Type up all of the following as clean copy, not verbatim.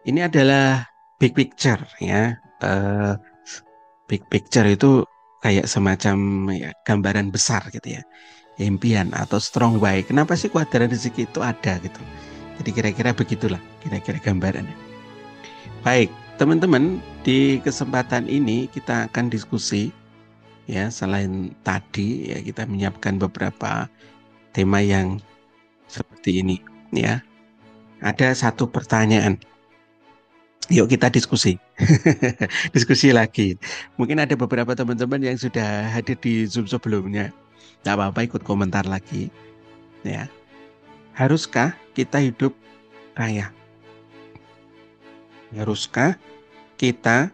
Ini adalah big picture ya. Eh, Big picture itu kayak semacam ya, gambaran besar gitu ya. Impian atau strong why. Kenapa sih kuadran rezeki itu ada gitu. Jadi kira-kira begitulah kira-kira gambarannya. Baik, teman-teman, di kesempatan ini kita akan diskusi ya, selain tadi ya kita menyiapkan beberapa tema yang seperti ini ya. Ada satu pertanyaan. Yuk kita diskusi. Diskusi lagi. Mungkin ada beberapa teman-teman yang sudah hadir di Zoom sebelumnya. Tidak apa-apa ikut komentar lagi. Ya. Haruskah kita hidup kaya? Haruskah kita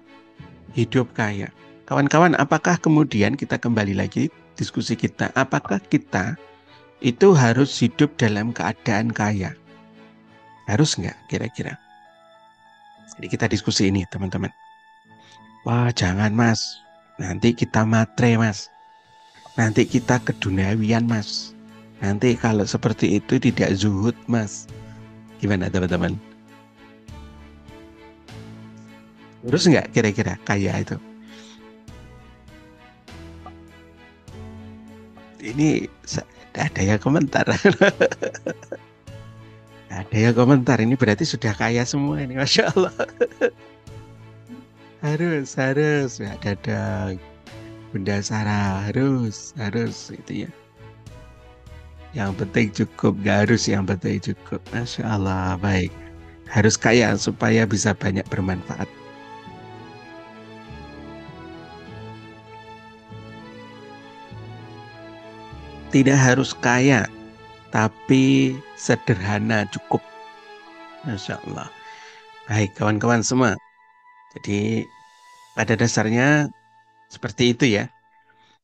hidup kaya? Kawan-kawan, apakah kemudian kita kembali lagi diskusi kita? Apakah kita itu harus hidup dalam keadaan kaya? Harus nggak kira-kira? Jadi kita diskusi ini teman-teman. Wah jangan mas. Nanti kita matre mas. Nanti kita keduniawian mas. Nanti kalau seperti itu tidak zuhud mas. Gimana teman-teman? Terus nggak kira-kira kaya itu? Ini ada yang komentar. Ada yang komentar. Ini berarti sudah kaya semua ini. Masya Allah. Harus. Ya, dadah. Bunda Sarah. Harus. Itu ya. Yang penting cukup. Nggak harus yang penting cukup. Masya Allah. Baik. Harus kaya supaya bisa banyak bermanfaat. Tidak harus kaya, tapi sederhana cukup. Masya Allah. Baik, kawan-kawan semua. Jadi, pada dasarnya seperti itu ya.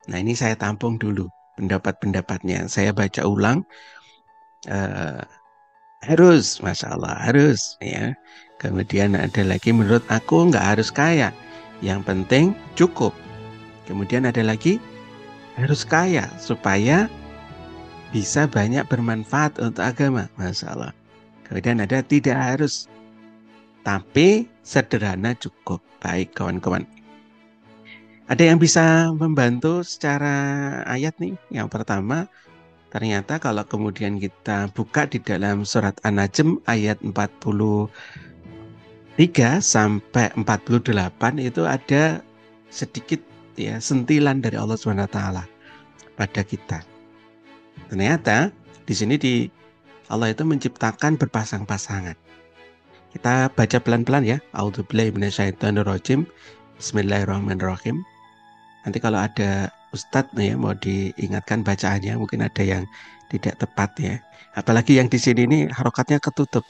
Nah, ini saya tampung dulu pendapat-pendapatnya. Saya baca ulang. eh, Harus, Masya Allah, harus. Ya. Kemudian ada lagi, menurut aku nggak harus kaya. Yang penting cukup. Kemudian ada lagi, harus kaya supaya bisa banyak bermanfaat untuk agama. Masya Allah. Kemudian ada tidak harus, tapi sederhana cukup. Baik kawan-kawan. Ada yang bisa membantu secara ayat nih. Yang pertama, ternyata kalau kemudian kita buka di dalam surat An-Najm ayat 43 sampai 48 itu ada sedikit ya sentilan dari Allah Subhanahu wa taala pada kita. Ternyata di sini Allah itu menciptakan berpasang-pasangan. Kita baca pelan-pelan ya. A'udzubillahi minasyaitonirrajim. Bismillahirrahmanirrahim. Nanti kalau ada Ustadz nih ya, mau diingatkan bacaannya, mungkin ada yang tidak tepat ya. Apalagi yang di sini ini harokatnya ketutup.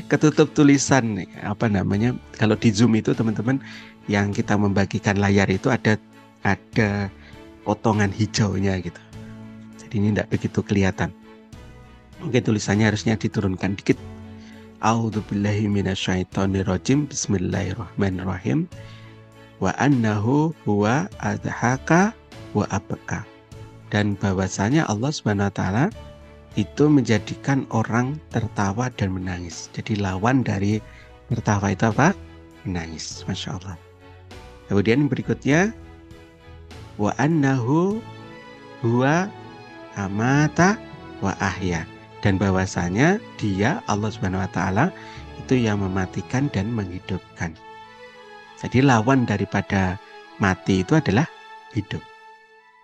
Ketutup tulisan nih. Apa namanya? Kalau di Zoom itu teman-teman yang kita membagikan layar itu ada potongan hijaunya gitu. Jadi ini tidak begitu kelihatan. Mungkin tulisannya harusnya diturunkan dikit. A'udzubillahi minasyaitonirrajim. Bismillahirrahmanirrahim. Wa annahu huwa adhaka wa abka. Dan bahwasanya Allah Subhanahu wa taala itu menjadikan orang tertawa dan menangis. Jadi lawan dari tertawa itu apa? Menangis. Masya Allah. Kemudian berikutnya wa annahu huwa amata wa ahya. Dan bahwasanya dia Allah Subhanahu wa taala itu yang mematikan dan menghidupkan. Jadi lawan daripada mati itu adalah hidup.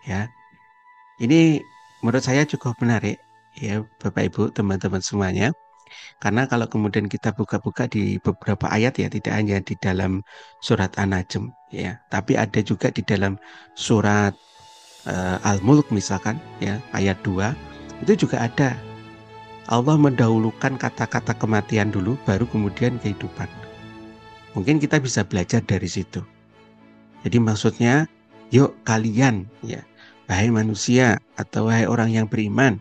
Ya, ini menurut saya cukup menarik ya Bapak Ibu teman-teman semuanya. Karena kalau kemudian kita buka-buka di beberapa ayat ya tidak hanya di dalam surat An-Najm ya, tapi ada juga di dalam surat Al-Mulk misalkan ya ayat 2 itu juga ada. Allah mendahulukan kata-kata kematian dulu baru kemudian kehidupan. Mungkin kita bisa belajar dari situ. Jadi maksudnya, yuk kalian ya, wahai manusia atau wahai orang yang beriman,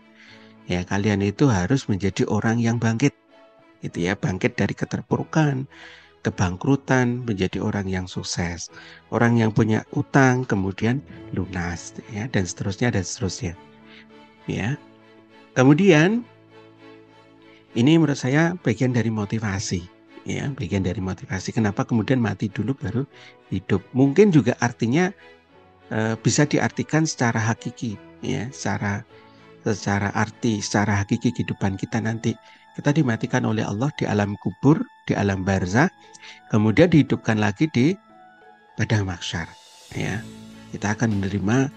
ya kalian itu harus menjadi orang yang bangkit. Itu ya, bangkit dari keterpurukan, kebangkrutan, menjadi orang yang sukses. Orang yang punya utang kemudian lunas ya dan seterusnya dan seterusnya. Ya. Kemudian ini menurut saya bagian dari motivasi Ya, bagian dari motivasi. Kenapa kemudian mati dulu baru hidup? Mungkin juga artinya bisa diartikan secara hakiki, ya, secara arti, secara hakiki kehidupan kita nanti. Kita dimatikan oleh Allah di alam kubur, di alam barzah, kemudian dihidupkan lagi di padang mahsyar. Ya, kita akan menerima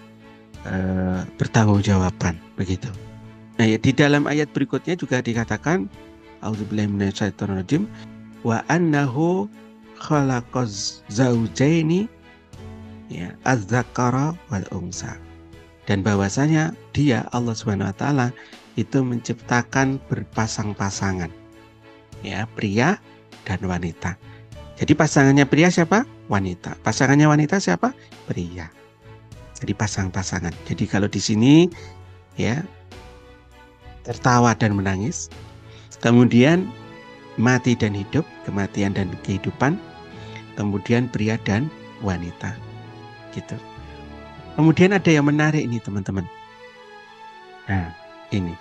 pertanggungjawaban begitu. Nah, ya, di dalam ayat berikutnya juga dikatakan, A'udzubillahi minasyaitonirrajim, wa annahu khalaqaz zaujaini, ya, az-zakara wal unsa. Dan bahwasanya dia, Allah Subhanahu wa taala, itu menciptakan berpasang-pasangan, ya, pria dan wanita. Jadi pasangannya pria siapa? Wanita. Pasangannya wanita siapa? Pria. Jadi pasang-pasangan. Jadi kalau di sini, ya, tertawa dan menangis, kemudian mati dan hidup, kematian dan kehidupan, kemudian pria dan wanita, gitu. Kemudian ada yang menarik ini teman-teman. Nah, ini.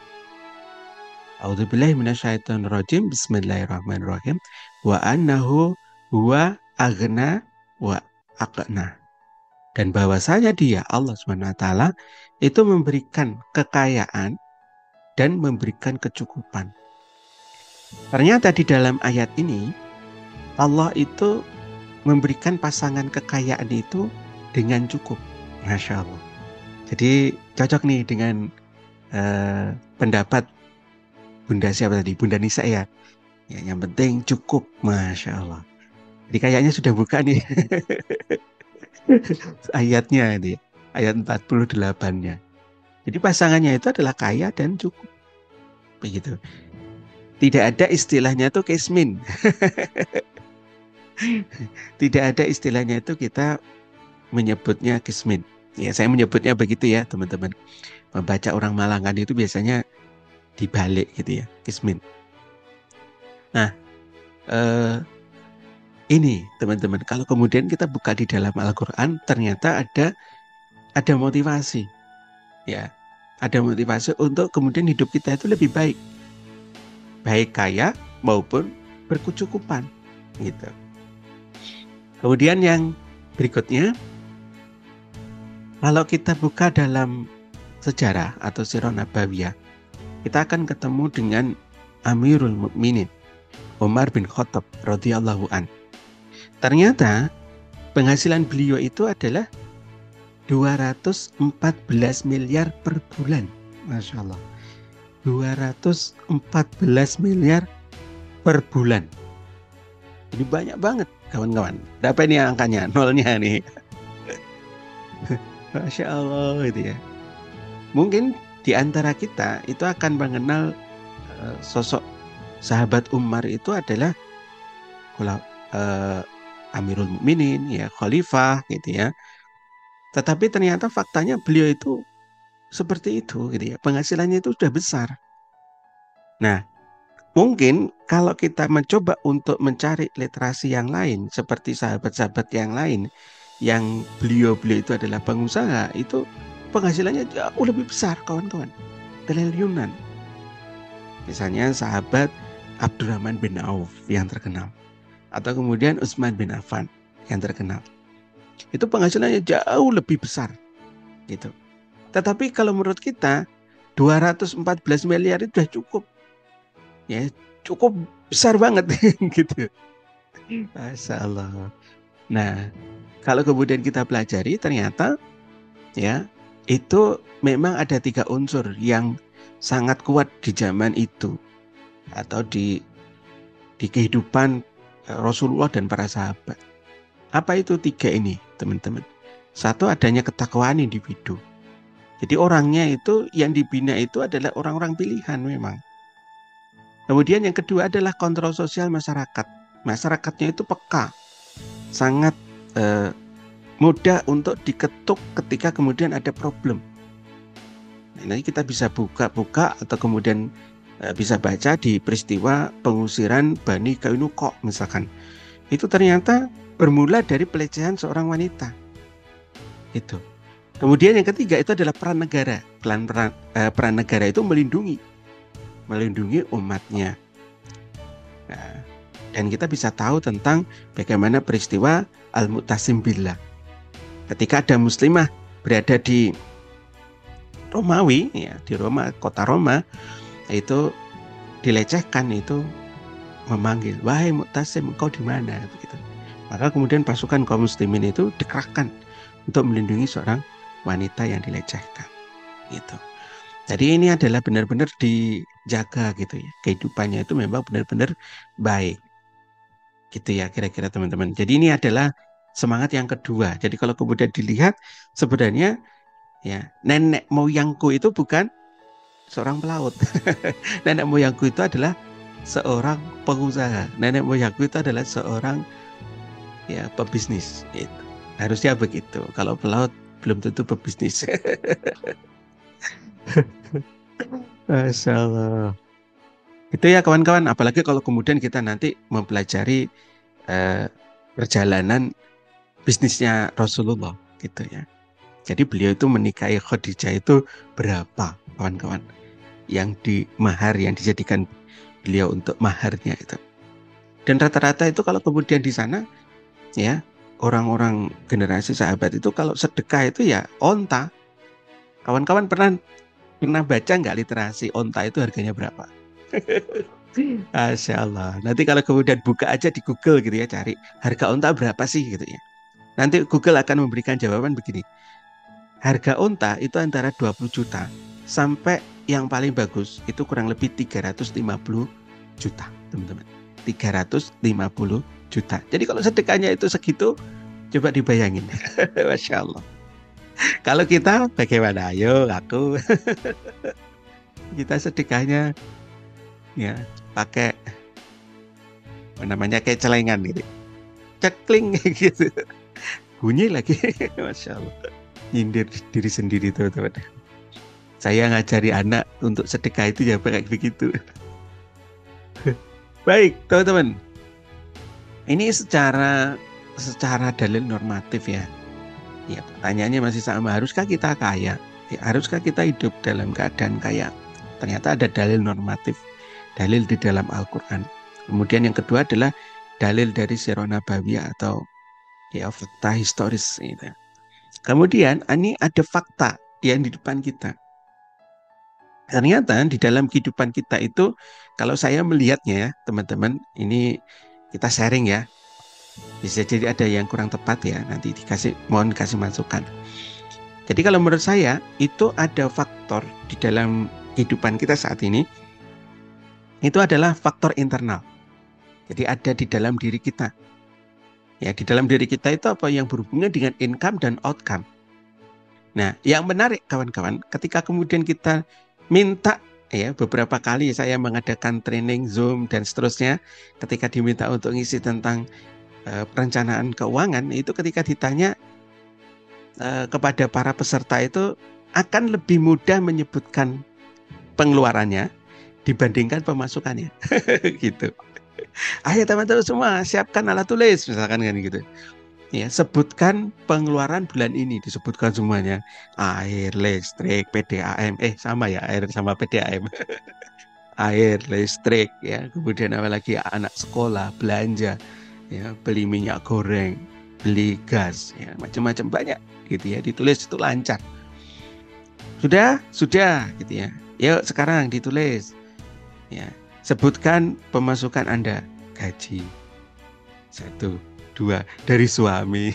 A'udzubillahi minasyaitonirrajim. Bismillahirrahmanirrahim. Wa annahu huwa aghna wa aqna. Dan bahwasanya dia, Allah SWT, itu memberikan kekayaan dan memberikan kecukupan. Ternyata di dalam ayat ini Allah itu memberikan pasangan kekayaan itu dengan cukup. Masya Allah. Jadi cocok nih dengan pendapat Bunda siapa tadi? Bunda Nisa ya. Ya, yang penting cukup. Masya Allah. Jadi kayaknya sudah buka nih ayatnya ini. Ayat 48-nya. Jadi pasangannya itu adalah kaya dan cukup. Begitu. Tidak ada istilahnya itu kismin. Tidak ada istilahnya itu kita menyebutnya kismin. Ya, saya menyebutnya begitu ya, teman-teman. Membaca orang Malangan itu biasanya dibalik gitu ya, kismin. Nah, ini teman-teman, kalau kemudian kita buka di dalam Al-Quran, ternyata ada motivasi. Ya, ada motivasi untuk kemudian hidup kita itu lebih baik. Baik kaya maupun berkecukupan. Gitu. Kemudian yang berikutnya, kalau kita buka dalam sejarah atau Sirah Nabawiyah, kita akan ketemu dengan Amirul Mukminin Umar bin Khattab radhiyallahu an. Ternyata penghasilan beliau itu adalah 214 miliar per bulan. Masya Allah. 214 miliar per bulan. Ini banyak banget kawan-kawan. Berapa ini angkanya? Nolnya nih. Masya Allah gitu ya. Mungkin di antara kita itu akan mengenal sosok sahabat Umar itu adalah Amirul Mukminin, ya, khalifah gitu ya. Tetapi ternyata faktanya beliau itu seperti itu gitu ya. Penghasilannya itu sudah besar. Nah, mungkin kalau kita mencoba untuk mencari literasi yang lain seperti sahabat-sahabat yang lain yang beliau-beliau itu adalah pengusaha, itu penghasilannya jauh lebih besar kawan-kawan, triliunan. Misalnya sahabat Abdurrahman bin Auf yang terkenal, atau kemudian Utsman bin Affan yang terkenal. Itu penghasilannya jauh lebih besar gitu. Tetapi kalau menurut kita 214 miliar itu sudah cukup. Ya, cukup besar banget gitu. Masya Allah. Nah, kalau kemudian kita pelajari ternyata ya itu memang ada 3 unsur yang sangat kuat di zaman itu atau di kehidupan Rasulullah dan para sahabat. Apa itu 3 ini, teman-teman? Satu, adanya ketakwaan individu. Jadi orangnya itu yang dibina itu adalah orang-orang pilihan memang. Kemudian yang kedua adalah kontrol sosial masyarakat. Masyarakatnya itu peka, sangat mudah untuk diketuk ketika kemudian ada problem. Nah, nanti kita bisa buka atau kemudian bisa baca di peristiwa pengusiran Bani Qainuqa misalkan. Itu ternyata bermula dari pelecehan seorang wanita. Itu. Kemudian yang ketiga itu adalah peran negara. Peran negara itu melindungi umatnya. Nah, Dan kita bisa tahu tentang bagaimana peristiwa Al-Mu'tasim Billah. Ketika ada muslimah berada di Romawi, ya, di Roma, kota Roma, itu dilecehkan, itu memanggil, wahai Mu'tasim, engkau di mana? Begitu. Maka kemudian pasukan kaum muslimin itu dikerahkan untuk melindungi seorang wanita yang dilecehkan. Gitu. Jadi ini adalah benar-benar dijaga gitu ya. Kehidupannya itu memang benar-benar baik. Gitu ya kira-kira teman-teman. Jadi ini adalah semangat yang kedua. Jadi kalau kemudian dilihat sebenarnya ya nenek moyangku itu bukan seorang pelaut. Nenek moyangku itu adalah seorang pengusaha. Nenek moyangku itu adalah seorang ya pebisnis. Gitu. Harusnya begitu. Kalau pelaut belum tentu pebisnis. Masya Allah. Itu ya kawan-kawan. Apalagi kalau kemudian kita nanti mempelajari perjalanan bisnisnya Rasulullah gitu ya. Jadi beliau itu menikahi Khadijah itu berapa kawan-kawan yang yang dijadikan beliau untuk maharnya itu. Dan rata-rata itu kalau kemudian di sana ya orang-orang generasi sahabat itu kalau sedekah itu ya onta. Kawan-kawan pernah baca nggak literasi onta itu harganya berapa? Masya Allah. Nanti kalau kemudian buka aja di Google gitu ya, cari harga onta berapa sih gitu ya. Nanti Google akan memberikan jawaban begini. Harga onta itu antara 20 juta sampai yang paling bagus itu kurang lebih 350 juta, teman-teman. 350 juta. Jadi kalau sedekahnya itu segitu, coba dibayangin. Masya Allah. Kalau kita bagaimana? Ayo aku. Kita sedekahnya ya pakai namanya kayak celengan gitu. Cekling gitu. Bunyi lagi. Masya Allah. Nyindir diri sendiri teman-teman. Saya ngajari anak untuk sedekah itu ya kayak begitu. Baik teman-teman. Ini secara dalil normatif ya. Ya pertanyaannya masih sama. Haruskah kita kaya? Ya, haruskah kita hidup dalam keadaan kaya? Ternyata ada dalil normatif. Dalil di dalam Al-Quran. Kemudian yang kedua adalah dalil dari Sirah Nabawiyah atau ya fakta historis. Gitu. Kemudian ini ada fakta yang di depan kita. Ternyata di dalam kehidupan kita itu, kalau saya melihatnya ya teman-teman, ini kita sharing ya. Bisa jadi ada yang kurang tepat ya, nanti mohon dikasih masukan. Jadi kalau menurut saya itu ada faktor di dalam kehidupan kita saat ini, itu adalah faktor internal. Jadi ada di dalam diri kita. Ya, di dalam diri kita itu apa yang berhubungan dengan income dan outcome. Nah, yang menarik kawan-kawan, ketika kemudian kita minta ya beberapa kali saya mengadakan training Zoom dan seterusnya, ketika diminta untuk ngisi tentang perencanaan keuangan, itu ketika ditanya kepada para peserta itu akan lebih mudah menyebutkan pengeluarannya dibandingkan pemasukannya. Gitu. Ayo teman-teman semua siapkan alat tulis misalkan kan gitu. Ya, sebutkan pengeluaran bulan ini, disebutkan semuanya. Air, listrik, PDAM. Sama ya, air sama PDAM. Air, listrik ya. Kemudian apa lagi? Anak sekolah, belanja, ya, beli minyak goreng, beli gas, ya, macam-macam banyak gitu ya. Ditulis itu lancar. Sudah gitu ya. Yuk sekarang ditulis. Ya, sebutkan pemasukan Anda. Gaji 1, 2 dari suami.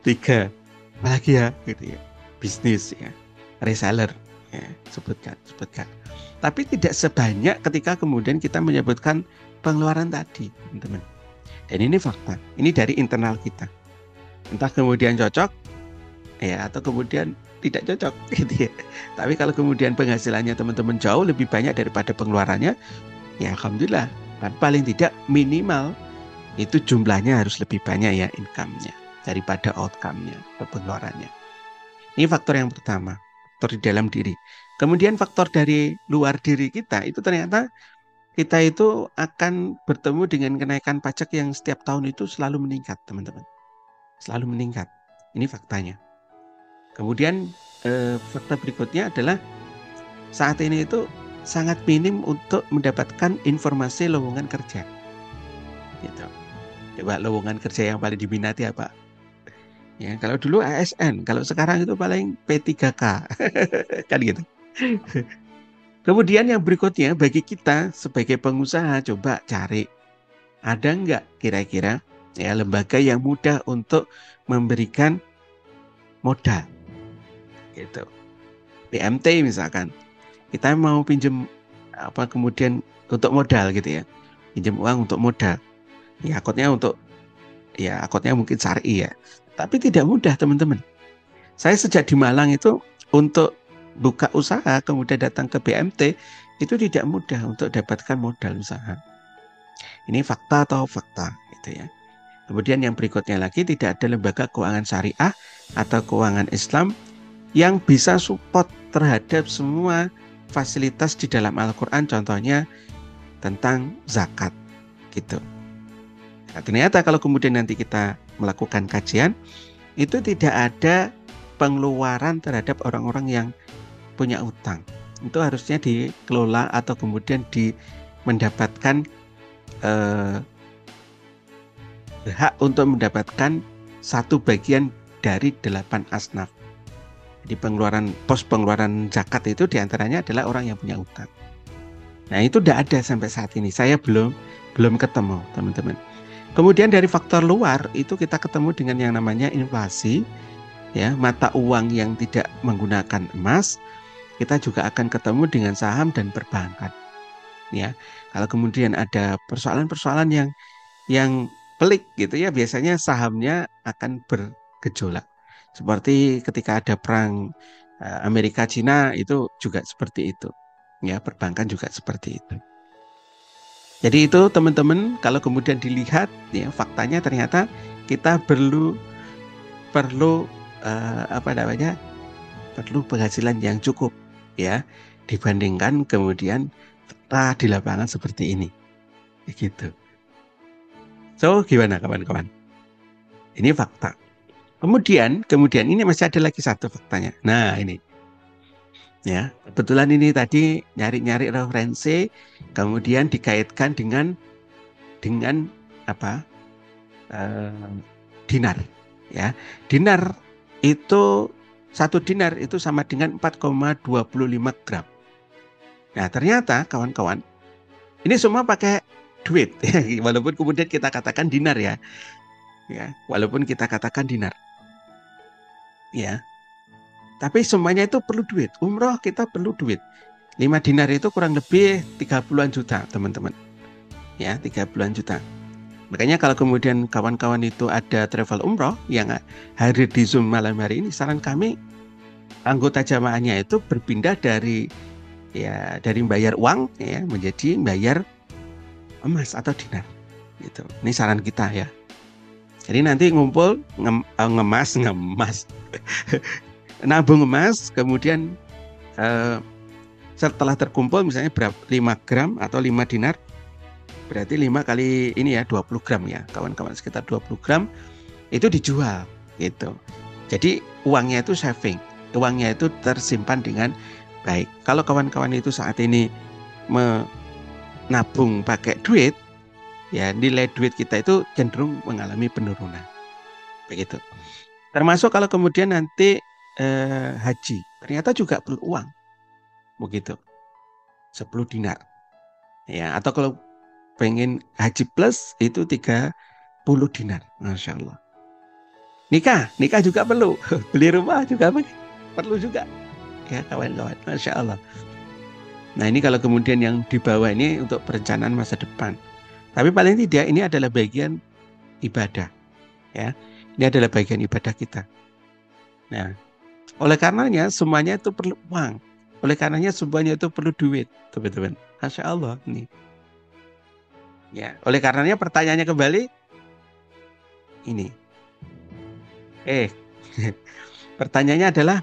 3 apalagi ya gitu ya. Bisnis ya. Reseller ya, sebutkan. Tapi tidak sebanyak ketika kemudian kita menyebutkan pengeluaran tadi, teman-teman. Dan ini fakta. Ini dari internal kita. Entah kemudian cocok ya atau kemudian tidak cocok gitu ya. Tapi kalau kemudian penghasilannya teman-teman jauh lebih banyak daripada pengeluarannya, ya alhamdulillah. Tapi paling tidak minimal itu jumlahnya harus lebih banyak ya income-nya daripada outcome-nya atau pengeluarannya. Ini faktor yang pertama, faktor di dalam diri. Kemudian faktor dari luar diri kita itu ternyata kita itu akan bertemu dengan kenaikan pajak yang setiap tahun itu selalu meningkat, teman-teman. Selalu meningkat. Ini faktanya. Kemudian fakta berikutnya adalah saat ini itu sangat minim untuk mendapatkan informasi lowongan kerja. Gitu. Coba lowongan kerja yang paling diminati apa? Ya, kalau dulu ASN, kalau sekarang itu paling P3K. Kan gitu. Kemudian yang berikutnya bagi kita sebagai pengusaha, coba cari ada nggak kira-kira ya lembaga yang mudah untuk memberikan modal gitu. BMT misalkan, kita mau pinjem apa kemudian untuk modal gitu ya, pinjam uang untuk modal. Ya akutnya mungkin syar'i ya, tapi tidak mudah teman-teman. Saya sejak di Malang itu untuk buka usaha kemudian datang ke BMT itu tidak mudah untuk dapatkan modal usaha. Ini fakta atau fakta gitu ya. Kemudian yang berikutnya lagi, tidak ada lembaga keuangan syariah atau keuangan Islam yang bisa support terhadap semua fasilitas di dalam Al-Quran, contohnya tentang zakat gitu. Nah, ternyata kalau kemudian nanti kita melakukan kajian, itu tidak ada pengeluaran terhadap orang-orang yang punya utang. Itu harusnya dikelola atau kemudian mendapatkan hak untuk mendapatkan satu bagian dari 8 asnaf. Jadi pos pengeluaran zakat itu diantaranya adalah orang yang punya utang. Nah itu tidak ada sampai saat ini. Saya belum ketemu teman-teman. Kemudian dari faktor luar itu kita ketemu dengan yang namanya inflasi, ya mata uang yang tidak menggunakan emas. Kita juga akan ketemu dengan saham dan perbankan. Ya, kalau kemudian ada persoalan-persoalan yang pelik gitu ya, biasanya sahamnya akan bergejolak. Seperti ketika ada perang Amerika Cina itu juga seperti itu. Ya, perbankan juga seperti itu. Jadi itu teman-teman, kalau kemudian dilihat ya faktanya ternyata kita perlu perlu penghasilan yang cukup ya dibandingkan kemudian fakta di lapangan seperti ini. Begitu. So, gimana kawan-kawan? Ini fakta. Kemudian ini masih ada lagi satu faktanya. Nah, ini. Ya, kebetulan ini tadi nyari-nyari referensi, kemudian dikaitkan dengan apa? Dinar. Ya, dinar itu 1 dinar itu sama dengan 4,25 gram. Nah, ternyata kawan-kawan, ini semua pakai duit, walaupun kemudian kita katakan dinar ya, walaupun kita katakan dinar, ya, tapi semuanya itu perlu duit. Umroh kita perlu duit. 5 dinar itu kurang lebih 30-an juta, teman-teman. Ya, 30-an juta. Makanya kalau kemudian kawan-kawan itu ada travel umroh yang hadir di Zoom malam hari ini, saran kami anggota jamaahnya itu berpindah dari bayar uang ya menjadi bayar emas atau dinar gitu. Ini saran kita ya. Jadi nanti ngumpul ngemas nabung emas, kemudian setelah terkumpul misalnya 5 gram atau 5 dinar, berarti 5 kali ini ya 20 gram ya kawan-kawan, sekitar 20 gram itu dijual gitu. Jadi uangnya itu saving, uangnya itu tersimpan dengan baik. Kalau kawan-kawan itu saat ini menabung pakai duit, ya nilai duit kita itu cenderung mengalami penurunan. Begitu. Termasuk kalau kemudian nanti haji, ternyata juga perlu uang. Begitu. 10 dinar. Ya, atau kalau pengen haji plus itu 30 dinar. Masya Allah. Nikah juga perlu. Beli rumah juga perlu juga. Ya kawan-kawan, Masya Allah. Nah ini kalau kemudian yang dibawa ini untuk perencanaan masa depan. Tapi paling tidak ini adalah bagian ibadah. Ya, ini adalah bagian ibadah kita. Nah, oleh karenanya semuanya itu perlu uang. Oleh karenanya semuanya itu perlu duit, teman-teman. Masya Allah nih. Ya, oleh karenanya pertanyaannya kembali ini. Pertanyaannya adalah,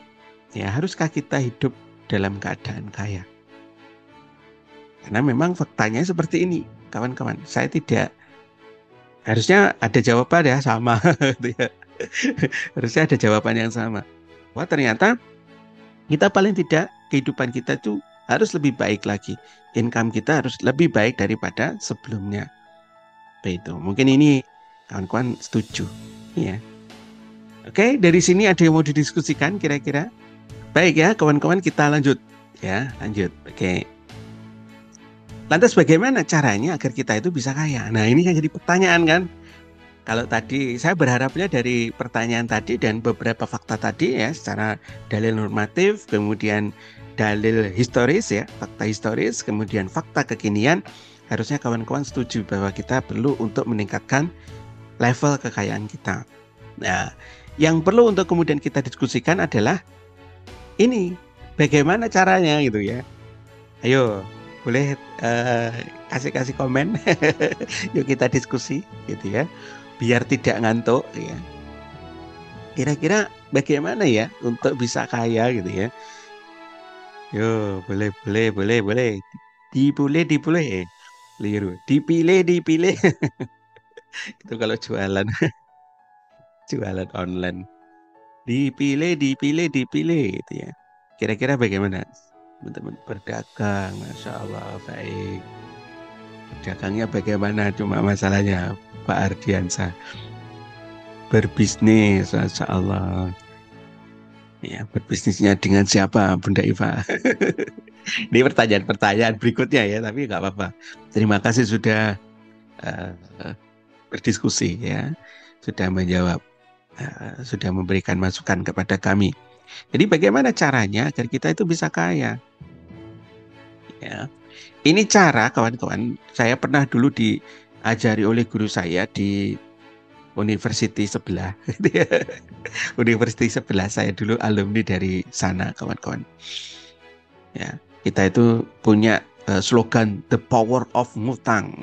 ya haruskah kita hidup dalam keadaan kaya? Karena memang faktanya seperti ini, kawan-kawan. Saya tidak, harusnya ada jawaban ya sama. Harusnya ada jawaban yang sama. Wah ternyata kita paling tidak kehidupan kita itu harus lebih baik lagi. Income kita harus lebih baik daripada sebelumnya. Itu mungkin ini kawan-kawan setuju, ya. Oke, dari sini ada yang mau didiskusikan kira-kira? Baik ya, kawan-kawan, kita lanjut. Ya, lanjut. Oke. Lantas bagaimana caranya agar kita itu bisa kaya? Nah, ini yang jadi pertanyaan kan. Kalau tadi saya berharapnya dari pertanyaan tadi dan beberapa fakta tadi ya, secara dalil normatif, kemudian dalil historis ya, fakta historis, kemudian fakta kekinian, harusnya kawan-kawan setuju bahwa kita perlu untuk meningkatkan level kekayaan kita. Nah, yang perlu untuk kemudian kita diskusikan adalah ini, bagaimana caranya gitu ya. Ayo, boleh kasih komen. Yuk kita diskusi gitu ya. Biar tidak ngantuk ya. Kira-kira bagaimana ya untuk bisa kaya gitu ya. Yo, boleh. Dipilih. Liru. Dipilih. Itu kalau jualan online. Dipilih gitu ya. Kira-kira bagaimana? Teman-teman berdagang, Masya Allah, baik. Dagangnya bagaimana? Cuma masalahnya Pak Ardiansa berbisnis, Masya Allah. Ya, berbisnisnya dengan siapa, Bunda Iva? Ini pertanyaan-pertanyaan berikutnya ya, tapi nggak apa-apa. Terima kasih sudah uh, berdiskusi ya, sudah menjawab, sudah memberikan masukan kepada kami. Jadi bagaimana caranya agar kita itu bisa kaya? Ya, ini cara kawan-kawan. Saya pernah dulu diajari oleh guru saya di university sebelah. University sebelah saya dulu alumni dari sana, kawan-kawan. Ya, kita itu punya slogan The Power of Ngutang.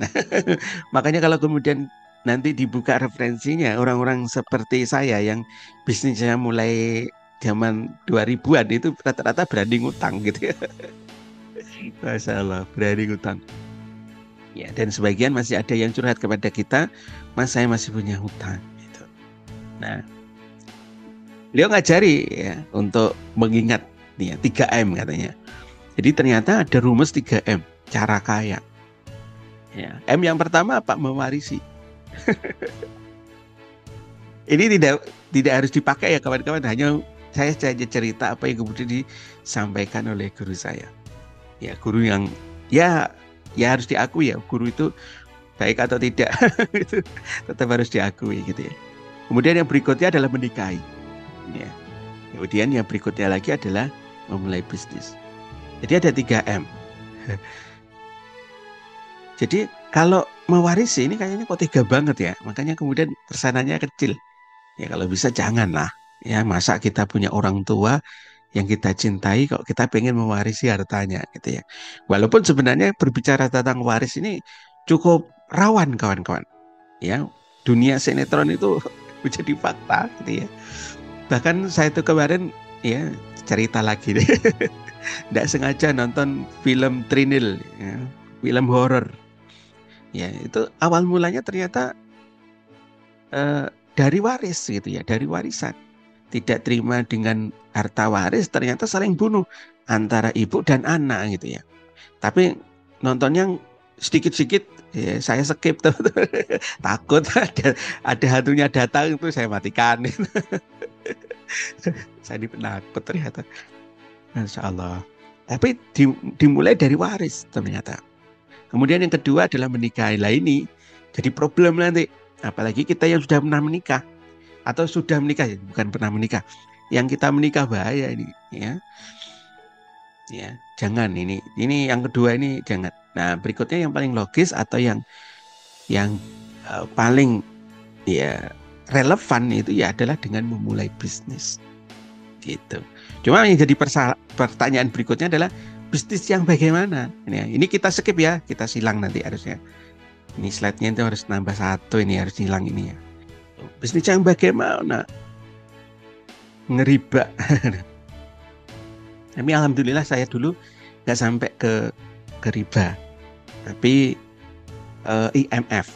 Makanya kalau kemudian nanti dibuka referensinya orang-orang seperti saya yang bisnisnya mulai zaman 2000-an itu rata-rata berani ngutang gitu ya. Masya Allah, berani ngutang. Ya, dan sebagian masih ada yang curhat kepada kita, Mas, saya masih punya hutang gitu. Nah, beliau ngajari ya untuk mengingat nih ya, 3M katanya. Jadi ternyata ada rumus 3M, cara kaya. Ya, M yang pertama apa? Mewarisi. Ini tidak harus dipakai ya kawan-kawan, hanya saya saja cerita apa yang kemudian disampaikan oleh guru saya. Ya, guru yang ya harus diakui ya, guru itu baik atau tidak itu tetap harus diakui gitu ya. Kemudian yang berikutnya adalah menikahi. Ya. Kemudian yang berikutnya lagi adalah memulai bisnis. Jadi ada 3M. Jadi kalau mewarisi ini kayaknya kok tega banget ya. Makanya kemudian persenannya kecil. Ya kalau bisa janganlah. Ya masa kita punya orang tua yang kita cintai kok kita pengen mewarisi hartanya gitu ya. Walaupun sebenarnya berbicara tentang waris ini cukup rawan kawan-kawan. Ya, dunia sinetron itu menjadi fakta gitu ya. Bahkan saya tuh kemarin ya cerita lagi deh. Nggak sengaja nonton film Trinil ya, film horor. Ya, itu awal mulanya ternyata dari waris gitu ya, dari warisan. Tidak terima dengan harta waris, ternyata saling bunuh antara ibu dan anak gitu ya. Tapi nontonnya sedikit-sedikit ya, saya skip tuh. Takut ada hantunya datang itu saya matikan. Saya penakut ternyata. Masya Allah. Tapi dimulai dari waris ternyata. Kemudian yang kedua adalah menikahi. Lah ini jadi problem nanti. Apalagi kita yang sudah pernah menikah atau sudah menikah, bukan pernah menikah. Yang kita menikah bahaya ini, ya. Ya, jangan ini yang kedua ini jangan. Nah, berikutnya yang paling logis atau yang paling ya relevan itu ya adalah dengan memulai bisnis. Gitu. Cuma yang jadi pertanyaan berikutnya adalah bisnis yang bagaimana? Ini kita skip ya, kita silang nanti harusnya. Ini slide-nya itu harus nambah satu, ini harus hilang ini ya. Bisnis yang bagaimana? Ngeriba. Tapi alhamdulillah saya dulu nggak sampai ke riba, tapi IMF,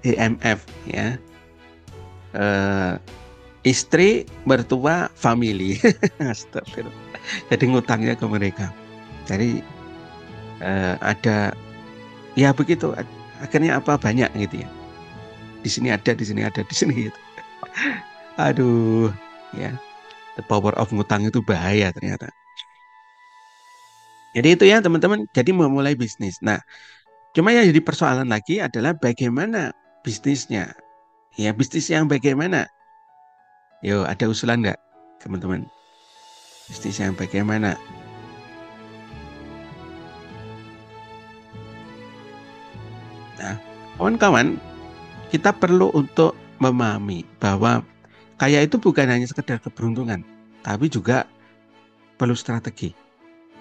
IMF ya. Istri, mertua, family. Astagfirullah. Jadi ngutangnya ke mereka. Jadi ada ya begitu, Akhirnya apa banyak gitu ya. Di sini ada, di sini ada, di sini gitu. Aduh, ya. The power of ngutang itu bahaya ternyata. Jadi itu ya teman-teman, jadi memulai bisnis. Nah, cuma yang jadi persoalan lagi adalah bagaimana bisnisnya. Ya, bisnis yang bagaimana? Yo, ada usulan nggak, teman-teman? Bisnis yang bagaimana? Nah, kawan-kawan, kita perlu untuk memahami bahwa kaya itu bukan hanya sekedar keberuntungan, tapi juga perlu strategi.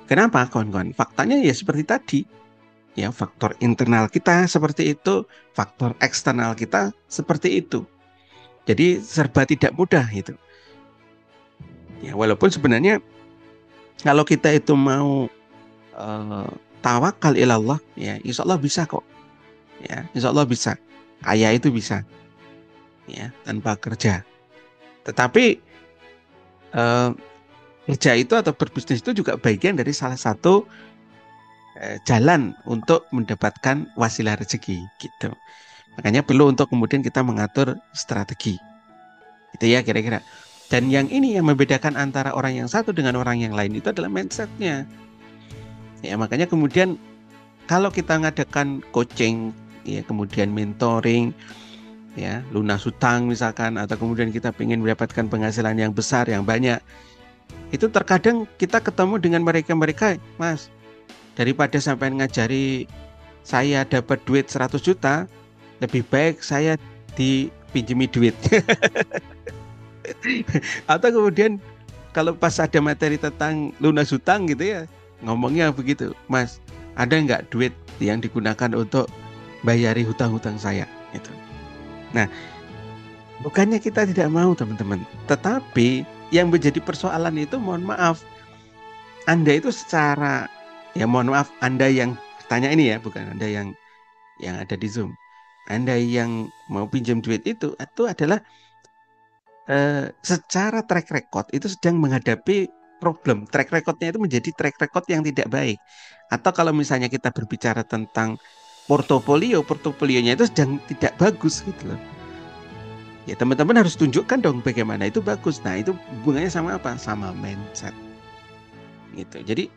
Kenapa, kawan-kawan? Faktanya ya seperti tadi. Ya, faktor internal kita seperti itu, faktor eksternal kita seperti itu. Jadi serba tidak mudah itu. Ya, walaupun sebenarnya kalau kita itu mau tawakal ilallah, ya insya Allah bisa kok. Ya, insya Allah bisa. Kaya itu bisa, ya tanpa kerja. Tetapi eh, kerja itu atau berbisnis itu juga bagian dari salah satu jalan untuk mendapatkan wasilah rezeki, gitu. Makanya perlu untuk kemudian kita mengatur strategi. Itu ya kira-kira. Dan yang ini yang membedakan antara orang yang satu dengan orang yang lain itu adalah mindsetnya. Ya makanya kemudian kalau kita ngadakan coaching, ya kemudian mentoring, ya lunas hutang misalkan, atau kemudian kita ingin mendapatkan penghasilan yang besar, yang banyak, itu terkadang kita ketemu dengan mereka-mereka, Mas, daripada sampai ngajari saya dapat duit 100 juta, lebih baik saya dipinjemi duit. Atau kemudian kalau pas ada materi tentang lunas hutang gitu ya, ngomongnya begitu, Mas, ada nggak duit yang digunakan untuk bayari hutang-hutang saya? Gitu. Nah, bukannya kita tidak mau teman-teman, tetapi yang menjadi persoalan itu, mohon maaf, Anda itu secara, ya mohon maaf, Anda yang tanya ini ya, bukan Anda yang ada di Zoom. Anda yang mau pinjam duit itu adalah secara track record itu sedang menghadapi problem. Track recordnya itu menjadi track record yang tidak baik. Atau kalau misalnya kita berbicara tentang portofolionya itu sedang tidak bagus gitu loh. Ya teman-teman harus tunjukkan dong bagaimana itu bagus. Nah itu hubungannya sama apa? Sama mindset. Gitu. Jadi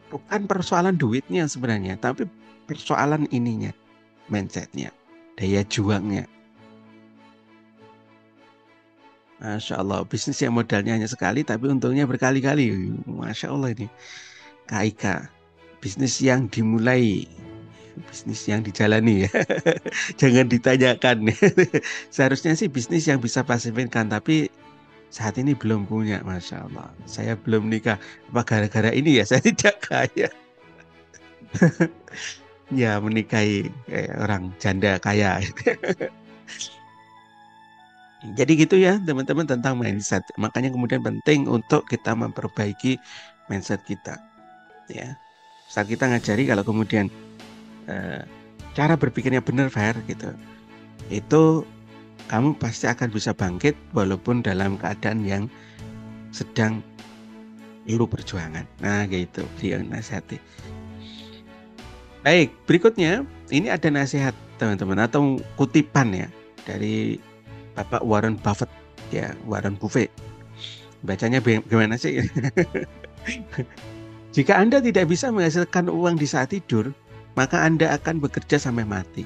bukan persoalan duitnya sebenarnya, tapi persoalan ininya, mindsetnya, daya juangnya. Masya Allah, bisnis yang modalnya hanya sekali, tapi untungnya berkali-kali. Masya Allah ini. Kak Ika, bisnis yang dimulai, bisnis yang dijalani ya. Jangan ditanyakan. Seharusnya sih bisnis yang bisa passive income, tapi saat ini belum punya, Masya Allah. Saya belum nikah. Apa gara-gara ini ya saya tidak kaya? Ya, menikahi orang janda kaya. Jadi gitu ya teman-teman tentang mindset. Makanya kemudian penting untuk kita memperbaiki mindset kita. Ya, saat kita ngajari kalau kemudian cara berpikirnya benar, fair gitu, itu kamu pasti akan bisa bangkit walaupun dalam keadaan yang sedang perlu perjuangan. Nah gitu, dia nasihati. Baik, berikutnya ini ada nasihat teman-teman atau kutipan ya dari Bapak Warren Buffett, ya Warren Buffett. Bacanya gimana sih? Jika Anda tidak bisa menghasilkan uang di saat tidur, maka Anda akan bekerja sampai mati.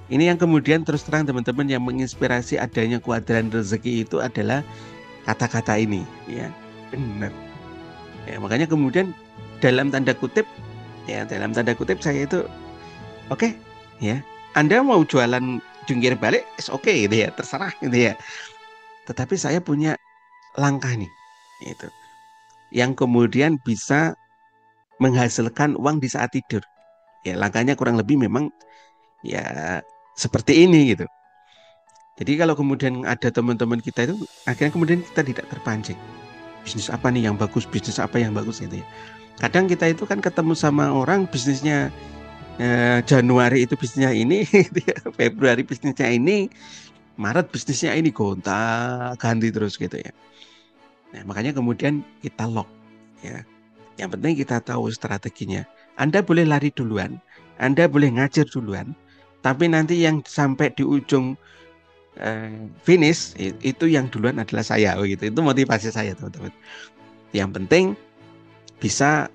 Ini yang kemudian terus terang teman-teman yang menginspirasi adanya kuadran rezeki itu adalah kata-kata ini, ya benar. Ya, makanya kemudian dalam tanda kutip, saya itu oke, ya. Anda mau jualan jungkir balik, oke gitu ya, terserah gitu ya. Tetapi saya punya langkah nih, itu yang kemudian bisa menghasilkan uang di saat tidur. Ya langkahnya kurang lebih memang ya seperti ini gitu. Jadi kalau kemudian ada teman-teman kita itu akhirnya kemudian kita tidak terpancing. Bisnis apa nih yang bagus, bisnis apa yang bagus gitu ya. Kadang kita itu kan ketemu sama orang bisnisnya Januari itu bisnisnya ini, gitu ya. Februari bisnisnya ini, Maret bisnisnya ini, gonta ganti terus gitu ya. Nah, makanya kemudian kita lock ya. Yang penting kita tahu strateginya. Anda boleh lari duluan, Anda boleh ngajar duluan, Tapi nanti yang sampai di ujung finish itu yang duluan adalah saya, begitu. Itu motivasi saya, teman-teman. Yang penting bisa